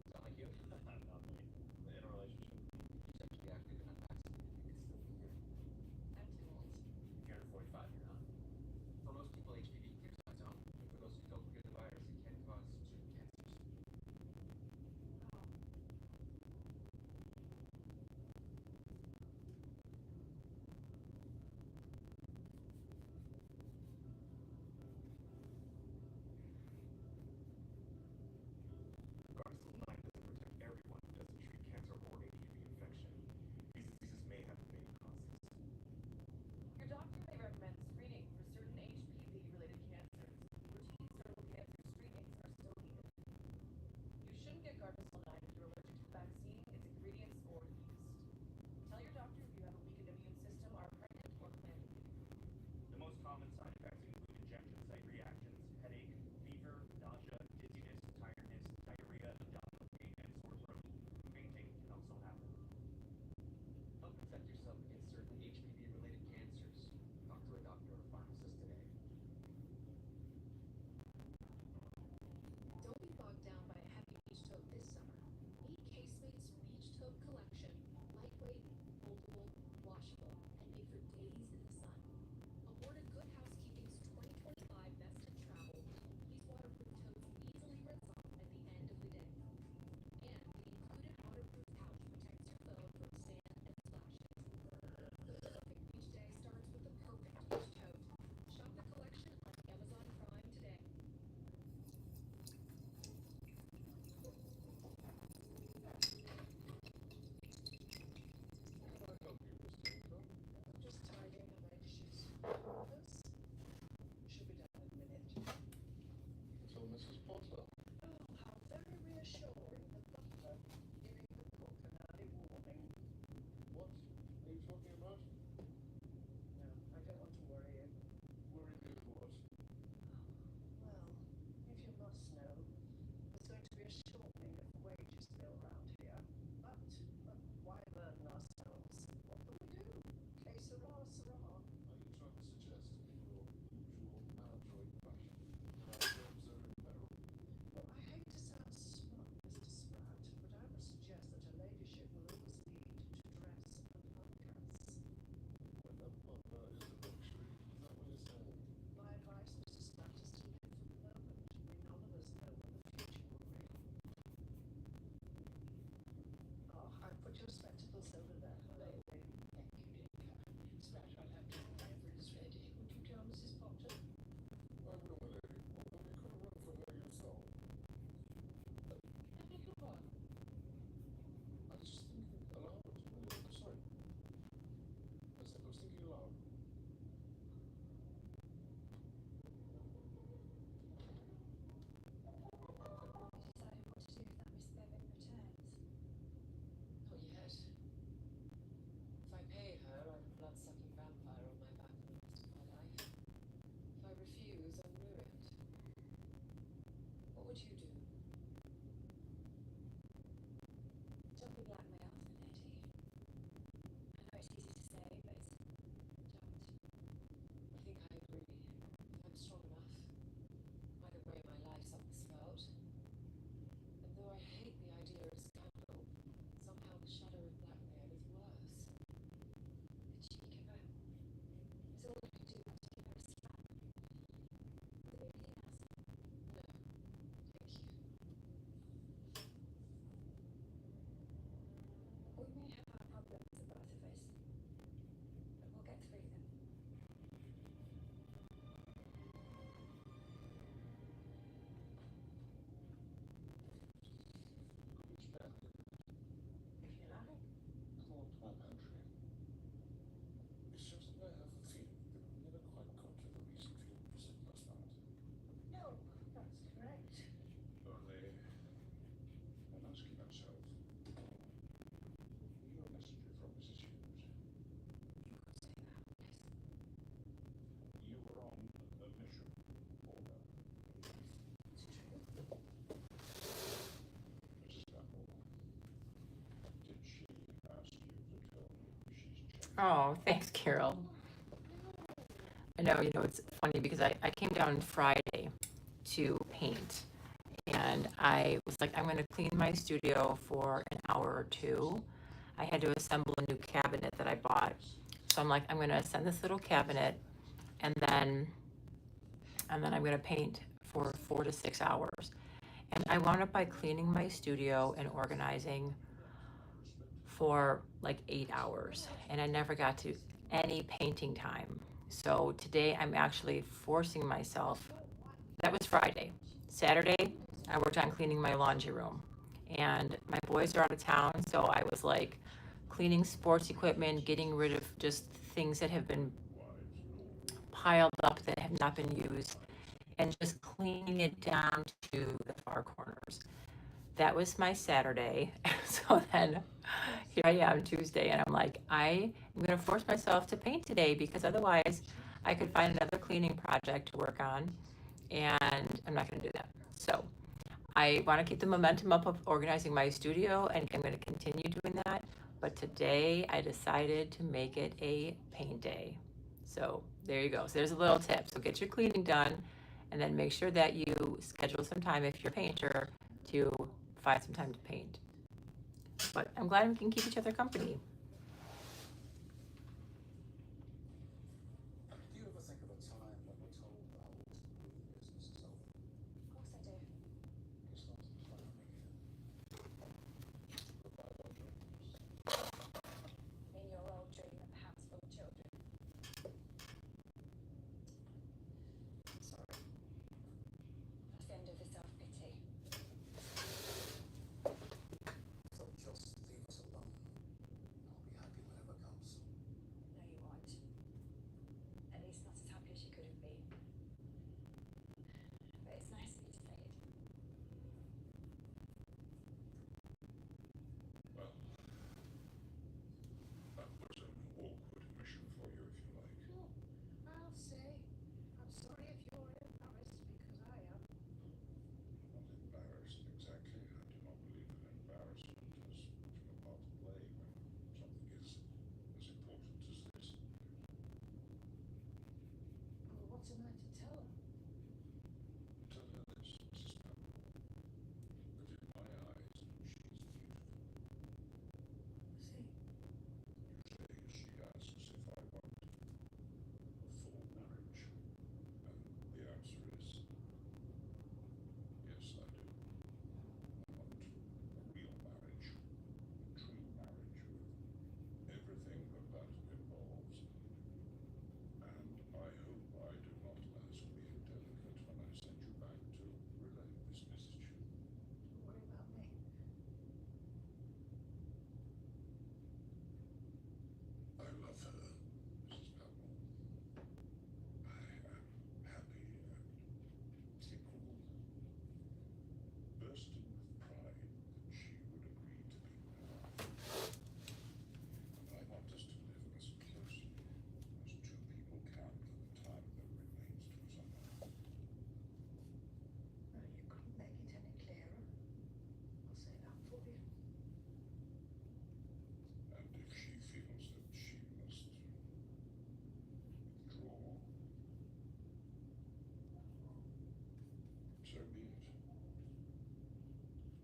Sound like you? Not me. In a relationship. She's actually active and unvaccinated. You could still be here. I'm too old. If you're under 45, you're not. For most people, HPV clears on its own. And for those who don't clear the virus, it can cause certain cancers. Gardasil 9 doesn't protect everyone. It doesn't treat cancer or HPV infection. These diseases may have many causes. Your doctor may recommend screening for certain HPV-related cancers. Routine cervical cancer screenings are still needed. You shouldn't get Gardasil 9 if you're allergic to the vaccine, its ingredients, or yeast. Tell your doctor if you have a weakened immune system, are pregnant, or plan to be. The most common side effects include injection site reactions, headache, fever, nausea, dizziness, tiredness, diarrhea, abdominal pain, and sore throat. Fainting can also happen. Help protect yourself against certain HPV-related cancers. Talk to a doctor or pharmacist today. Don't be bogged down by a heavy beach tote this summer. Meet Casemate's Beach Tote Collection. Lightweight, foldable, washable, and made for days in the sun. Awarded Good Housekeeping's 2025 Best in Travel, these waterproof totes easily rinse off at the end of the day. And the included waterproof pouch protects your phone from sand and splashes. The perfect beach day starts with the perfect beach tote. Shop the collection on Amazon Prime today. Can I help you, Mr. Lincoln? I'm just tidying up my dishes. Others? Should be done in a minute. So, Mrs. Potter, Oh, how very reassuring the butler giving the cook an early warning. what are you talking about? No, I don't want to worry you. Worried is what? Well, if you must know, there's going to be a shortening of the wages bill round here. But why burden ourselves? What can we do? Que sera, sera. Are you trying to suggest in your usual maladroit fashion that our jobs are in peril? Well, I hate to sound smug, Mr. Spratt, but I would suggest that her ladyship will always need to dress and undress. When a partner is a luxury, is that what you're saying? My advice, Mr. Spratt, is to live for the moment. We none of us know when the future will bring. Oh, I put your spectacles over there, my lady. Thank you, dear. Spratt, I'll have to whenever it's ready. Would you tell Mrs. Potter? I will, my lady, although you could have run for her yourself. I beg your pardon. I was just thinking aloud, my lady. Sorry. I said I was thinking aloud. Decided what to do if that Miss Bevan returns. Not yet. If I pay her, I'm a blood-sucking vampire on my back for the rest of my life. If I refuse, I'm ruined. What would you do? Don't be blackmailed, my lady. I know it's easy to say, but don't. I think I agree. If I'm strong enough, I could weigh my life up the spout. And though I hate the idea of scandal, somehow the shadow of blackmail is worse. The cheek of her. It's all I can do to give her a slap. Is there anything else? No, thank you. We may have our problems, the both of us, but we'll get through them. Which band? If you like. Claude Country. It's just that I have a feeling that we never quite got to the reason for your visit last night. No, that's correct. Only, I'm asking myself, were you a messenger from Mrs. Hughes? You could say that, yes. You were on a mission for her. It's true. Mrs. Campbell, did she ask you to tell me she's changed? Oh, thanks, Carol. I know, it's funny because I came down Friday to paint. And I was like, I'm going to clean my studio for an hour or two. I had to assemble a new cabinet that I bought. So I'm like, I'm going to assemble this little cabinet, and then I'm going to paint for 4 to 6 hours. And I wound up by cleaning my studio and organizing for like 8 hours, and I never got to any painting time. So today I'm actually forcing myself. That was Friday. Saturday, I worked on cleaning my laundry room, and my boys are out of town, so I was like cleaning sports equipment, getting rid of just things that have been piled up that have not been used, and just cleaning it down to the far corners. That was my Saturday. So then here I am Tuesday, and I'm like, I am going to force myself to paint today, because otherwise I could find another cleaning project to work on, and I'm not going to do that. So I want to keep the momentum up of organizing my studio, and I'm going to continue doing that. But today I decided to make it a paint day. So there you go. So there's a little tip. So get your cleaning done, and then make sure that you schedule some time, if you're a painter, to find some time to paint. But I'm glad we can keep each other company. Do you ever think of a time when we're told the whole business is over? Of course I do. You started planning again. In your old dream of a house full of children. Sorry. That's the end of the self-pity. So just leave us alone. I'll be happy whatever comes. No, you won't. At least not as happy as you could have been. But it's nice of you to say it. Well, that was an awkward mission for you, if you like. No, I'll say, I'm sorry if you're embarrassed, because I am. I'm not embarrassed exactly. I do not believe that embarrassment is much of a part to play when something is as important as this. Well, what am I to tell her? Tell her this, Mrs. Pamela, that in my eyes, she's beautiful. See, Today she asks if I want a full marriage, and the answer is yes, I do. I want a real marriage, a true marriage with everything that that involves. And I hope I do not ask me indelicate when I send you back to relay this message. don't worry about me. I love her, Mrs. Pamela. I am happy and tickled, bursting with pride that she would agree to be my wife. And I want us to live as closely as two people can for the time that remains to us on earth. Well, you couldn't make it any clearer. I'll say that for you. And if she feels that she must withdraw, so be it.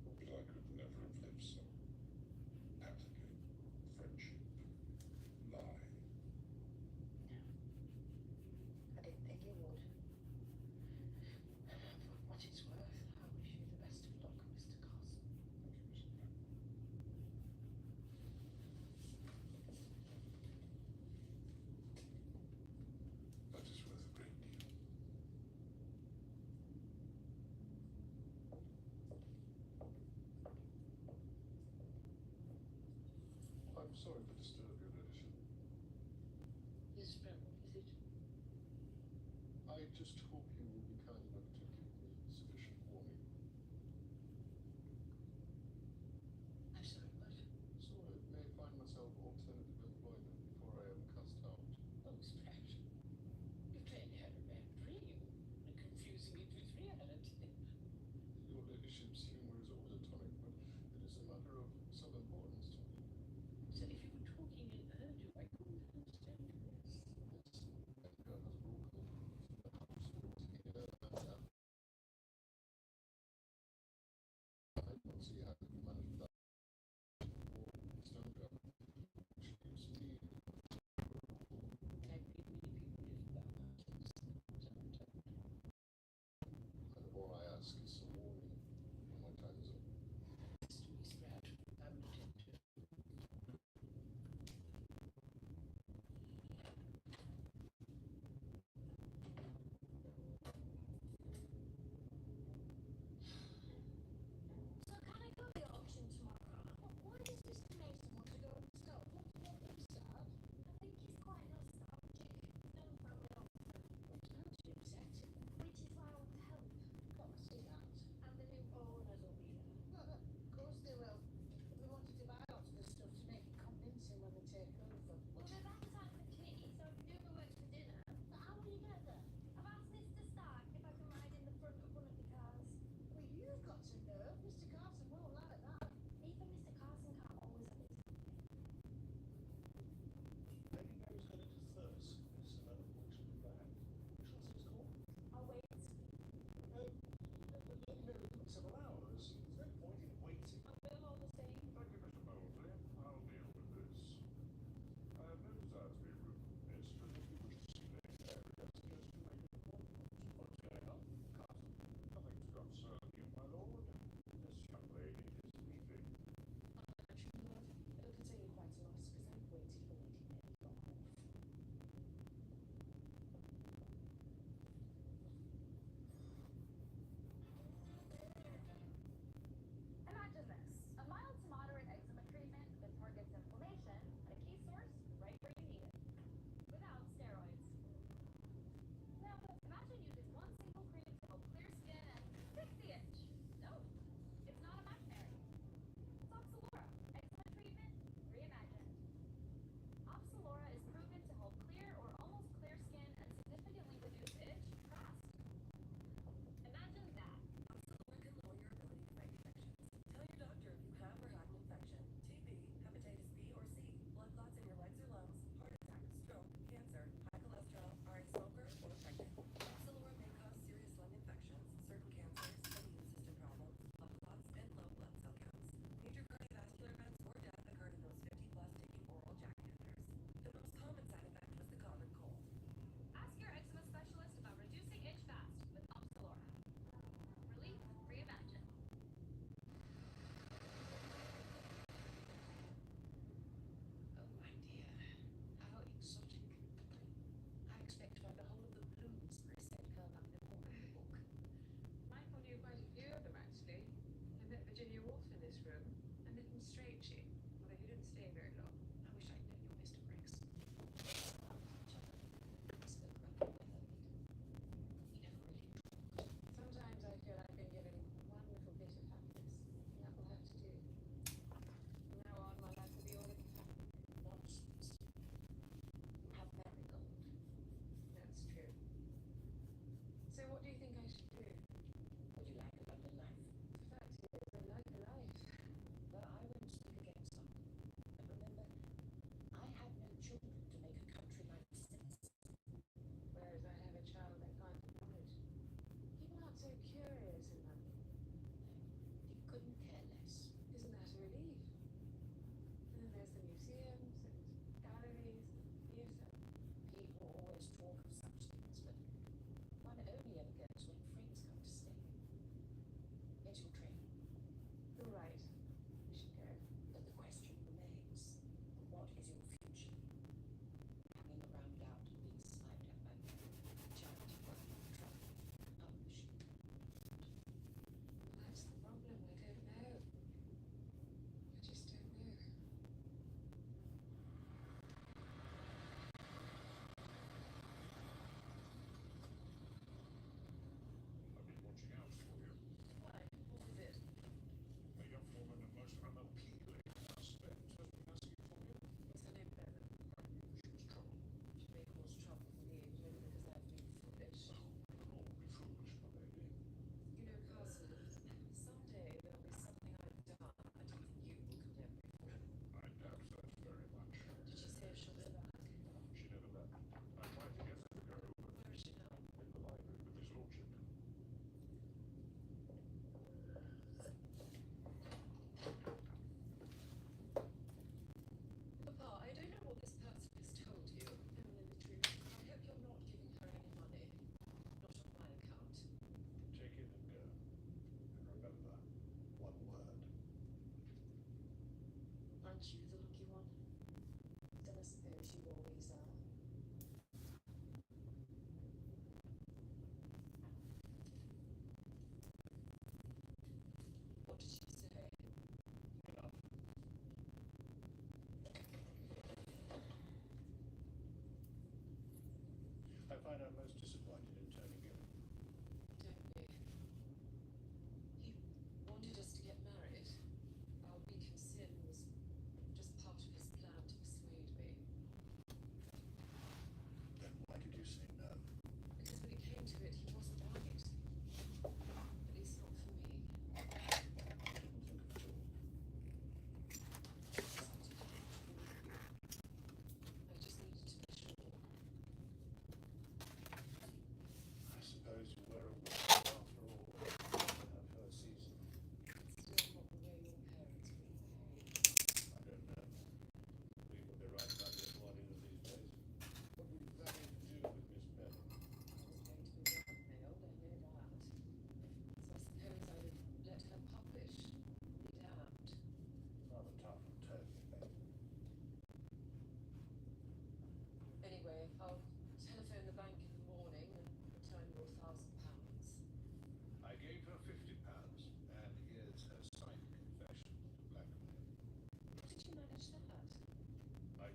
But I could never have lived so happily. Friendship, lie. I didn't think you would. For what it's worth, I wish you the best of luck, Mr. Carson. Thank you, Mrs. Pamela. That is worth a great deal. I'm sorry to disturb your ladyship. Yes, ma'am, what is it? I just hope you will be kind enough to give me sufficient warning. I'm sorry, what? So I may find myself alternative employment before I am cast out. Oh, Spratt. You clearly had a bad dream, and confusing it with reality. Your ladyship's humor is always a tonic, but it is a matter of some importance to me. So if you were talking in Urdu, I couldn't understand you. Yes, Edgar has broken the house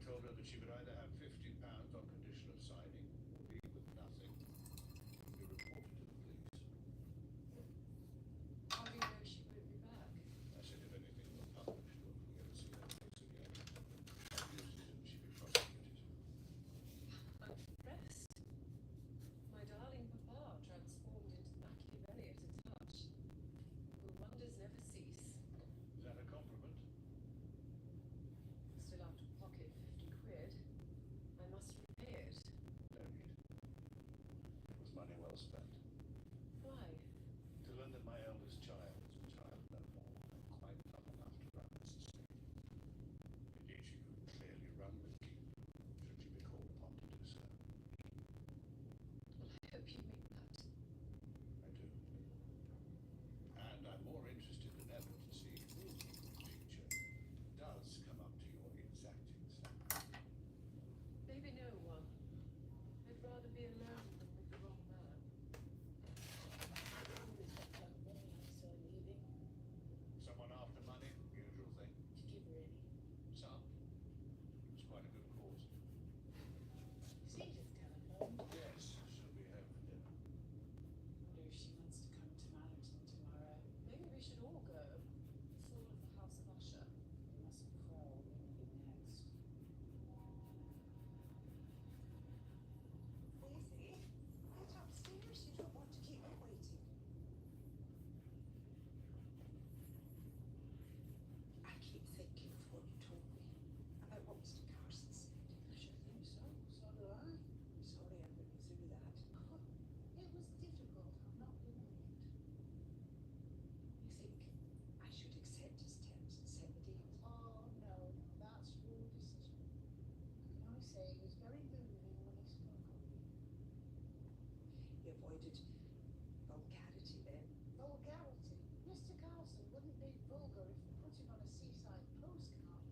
told her that she would either have £50 on condition of signing or leave with nothing and be reported to the police. How do you know she won't be back? I said if anything were published or if we ever see her face again, obviously then she'd be prosecuted. I'm impressed. My darling papa transformed into Machiavelli at a touch. The wonders never cease. Is that a compliment? Still have to pocket 50 quid. I must repay it. No need. It was money well spent. Why? To learn that my eldest child is a child no more and quite tough enough to run this estate. Indeed, she could clearly run the keep, should she be called upon to do so. Well, I hope you make that. I do. And I'm more interested than ever to see who in future does come up to your exacting standards. Maybe no one. I'd rather be alone than with the wrong man. Always got to have money when I saw leaving. Someone after money, usual thing. To give her any. Some. It was quite a good cause. She just telephoned. Yes, she'll be home for dinner. Wonder if she wants to come to Mallerton tomorrow. Maybe we should all go. Full of the House of Usher. We must crawl when we get next. Daisy, get upstairs. You don't want to keep me waiting. I keep thinking of what you told me about what Mr. Carson said. I should think so. So do I. I'm sorry I put you through that. Oh, it was difficult. I'm not denying it. You think I should accept his terms and send the deal? Oh, no, that's your decision. I can only say he was very moving when he spoke of you. You avoided vulgarity then. Vulgarity. Mr. Carlson wouldn't be vulgar if we put him on a seaside postcard.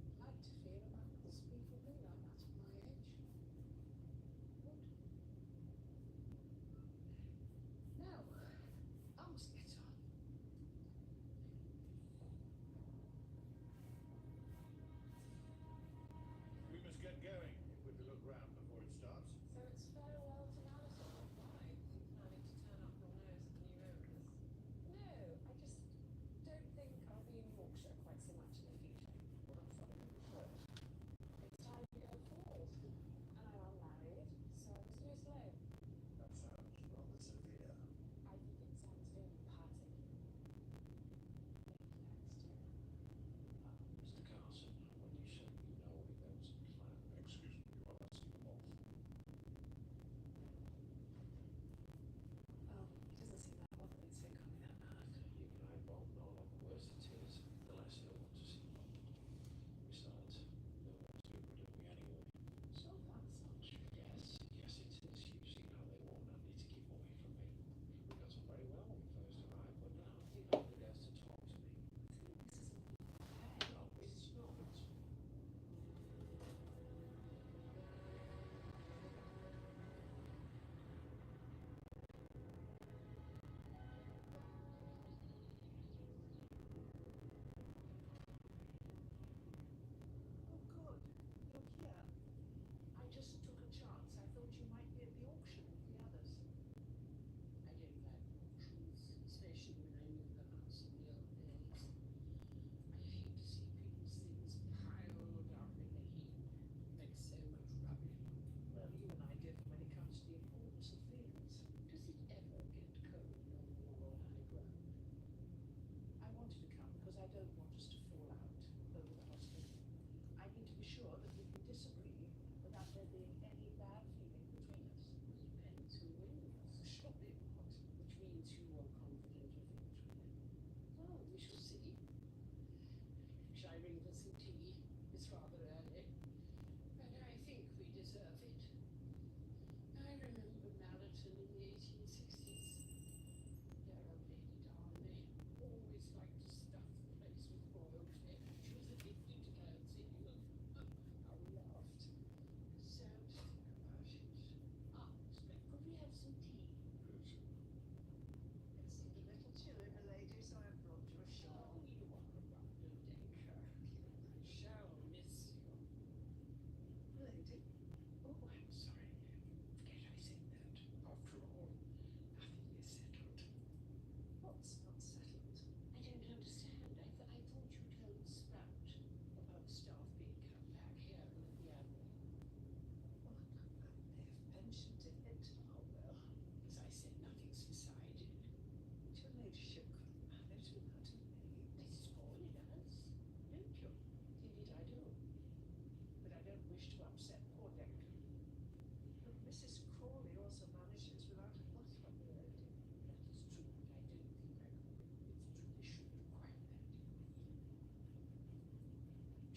I'd like to feel a man could speak of me like that at my age. Would. Now, I must get on. We must get going if we're to look round before it starts. So it's farewell to Mallerton. Why? Planning to turn up your nose at the new owners? No, I just don't think I'll be in Yorkshire quite so much in the future. What a funny little thought. It's time to go forward. And I'm unmarried, so there's no slow. That sounds rather severe. I think it sounds very pious.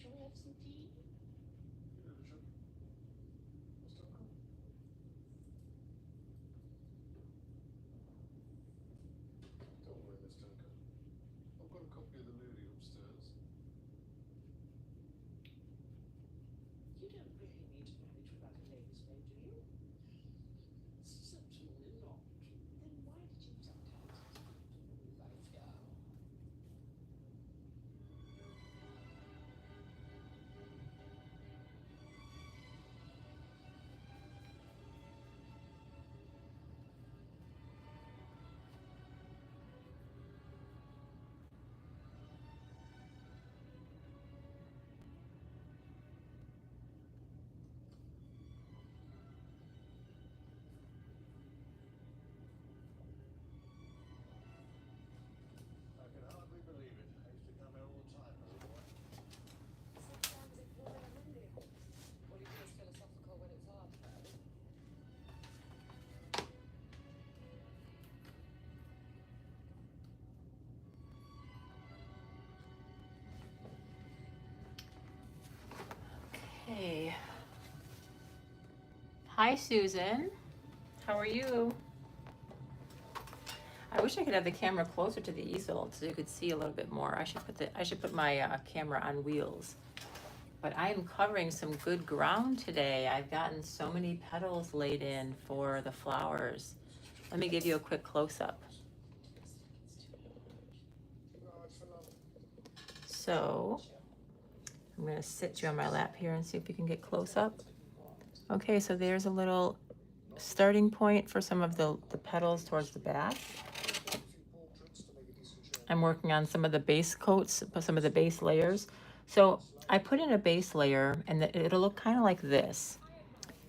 Shall we have some tea? Yeah, sure. Mr. Uncle? Don't worry, Mr. Uncle. I've got a copy of the movie upstairs. You don't really mean to manage without a lady's maid, do you? Certainly not. Then why did you sometimes speak to me like that? I can hardly believe it. I used to come here all the time as a boy. Sometimes it's more than India. What do you do is philosophical when it's hard, Harry? Okay. Hi, Susan. How are you? I wish I could have the camera closer to the easel so you could see a little bit more. I should put my camera on wheels. But I am covering some good ground today. I've gotten so many petals laid in for the flowers. Let me give you a quick close-up. So I'm going to sit you on my lap here and see if you can get close up. Okay, so there's a little starting point for some of the petals towards the back. I'm working on some of the base coats, some of the base layers. So I put in a base layer and it'll look kind of like this.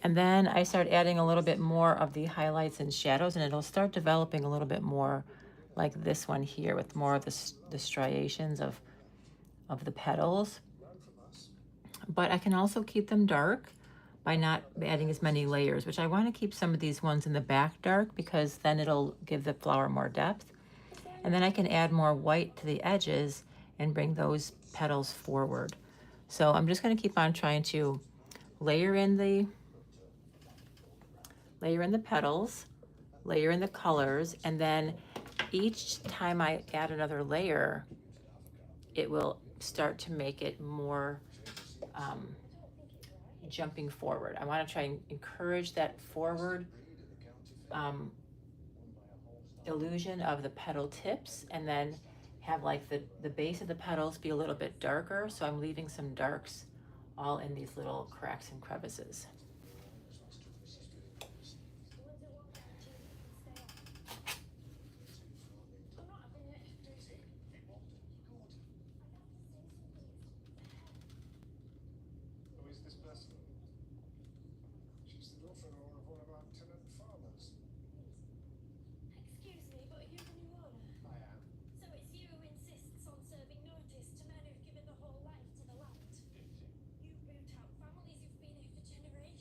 And then I start adding a little bit more of the highlights and shadows, and it'll start developing a little bit more like this one here with more of the striations of the petals. But I can also keep them dark by not adding as many layers, which I want to keep some of these ones in the back dark because then it'll give the flower more depth. And then I can add more white to the edges and bring those petals forward. So I'm just going to keep on trying to layer in the petals, layer in the colors, and then each time I add another layer, it will start to make it more jumping forward. I want to try and encourage that forward illusion of the petal tips, and then have like the base of the petals be a little bit darker. So I'm leaving some darks all in these little cracks and crevices. Who is this person? She's the daughter-in-law of one of our tenant farmers. Excuse me, but are you the new owner? I am. So it's you who insists on serving notice to men who've given the whole life to the land. You boot out families who've been here for generations.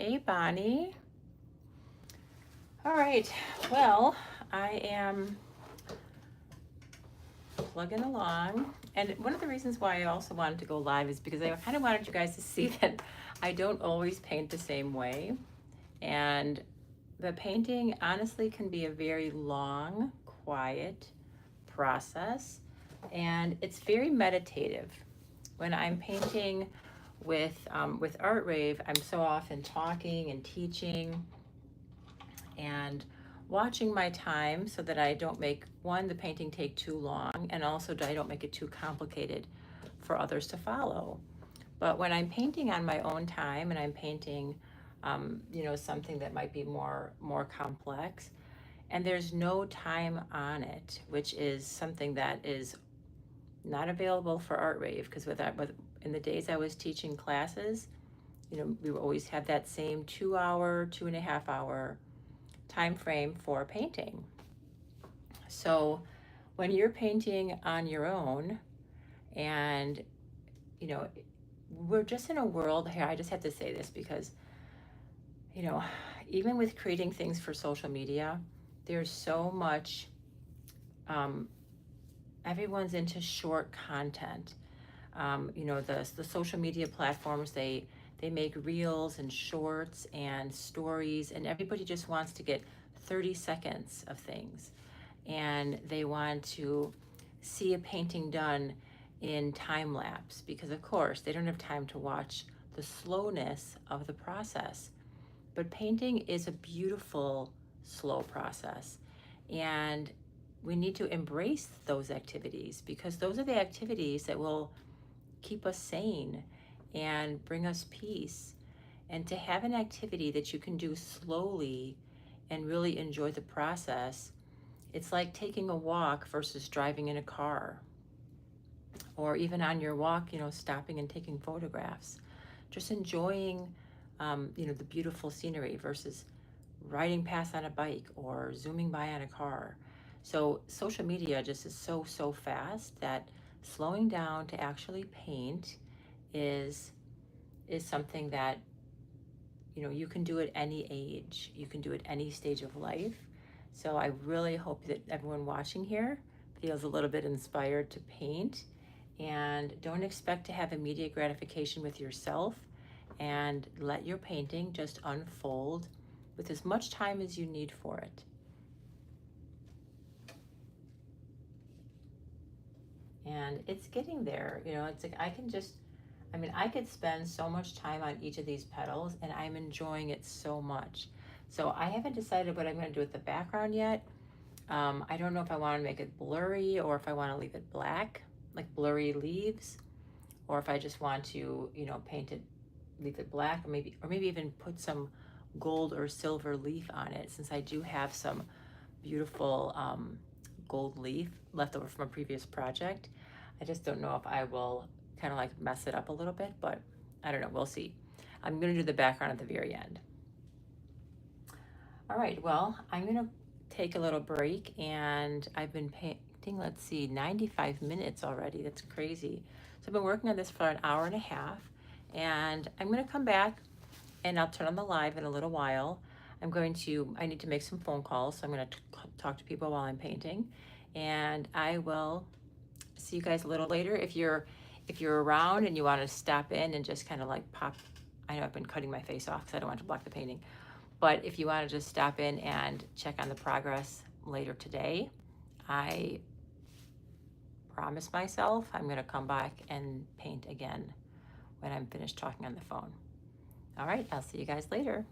Hey, Bonnie. All right, well, I am plugging along. And one of the reasons why I also wanted to go live is because I kind of wanted you guys to see that I don't always paint the same way. And the painting honestly can be a very long, quiet process. And it's very meditative. When I'm painting with Art Rave, I'm so often talking and teaching and watching my time so that I don't make, one, the painting take too long, and also I don't make it too complicated for others to follow. But when I'm painting on my own time and I'm painting, you know, something that might be more complex, and there's no time on it, which is something that is not available for Art Rave, because in the days I was teaching classes, you know, we would always have that same 2 hour, 2.5 hour time frame for painting. So when you're painting on your own, and you know, we're just in a world here, I just have to say this because, you know, even with creating things for social media, there's so much, everyone's into short content. You know, the social media platforms, they make reels and shorts and stories, and everybody just wants to get 30 seconds of things. And they want to see a painting done in time lapse because, of course, they don't have time to watch the slowness of the process. But painting is a beautiful, slow process. And we need to embrace those activities because those are the activities that will keep us sane and bring us peace. And to have an activity that you can do slowly and really enjoy the process, it's like taking a walk versus driving in a car. Or even on your walk, you know, stopping and taking photographs. Just enjoying, you know, the beautiful scenery versus riding past on a bike or zooming by on a car. So social media just is so fast that slowing down to actually paint is something that, you know, you can do at any age. You can do at any stage of life. So I really hope that everyone watching here feels a little bit inspired to paint, and don't expect to have immediate gratification with yourself, and let your painting just unfold with as much time as you need for it. And it's getting there, you know, it's like I could spend so much time on each of these petals and I'm enjoying it so much. So I haven't decided what I'm going to do with the background yet. I don't know if I want to make it blurry or if I want to leave it black, like blurry leaves, or if I just want to, you know, paint it, leave it black, or maybe even put some gold or silver leaf on it, since I do have some beautiful gold leaf left over from a previous project. I just don't know if I will kind of like mess it up a little bit, but I don't know, we'll see. I'm gonna do the background at the very end. All right, well, I'm gonna take a little break, and I've been painting, let's see, 95 minutes already. That's crazy. So I've been working on this for an hour and a half, and I'm gonna come back and I'll turn on the live in a little while. I need to make some phone calls, so I'm gonna talk to people while I'm painting, and I will see you guys a little later. If you're around and you want to stop in and just kind of like pop, I know I've been cutting my face off because I don't want to block the painting, but if you want to just stop in and check on the progress later today, I promise myself I'm going to come back and paint again when I'm finished talking on the phone. All right, I'll see you guys later.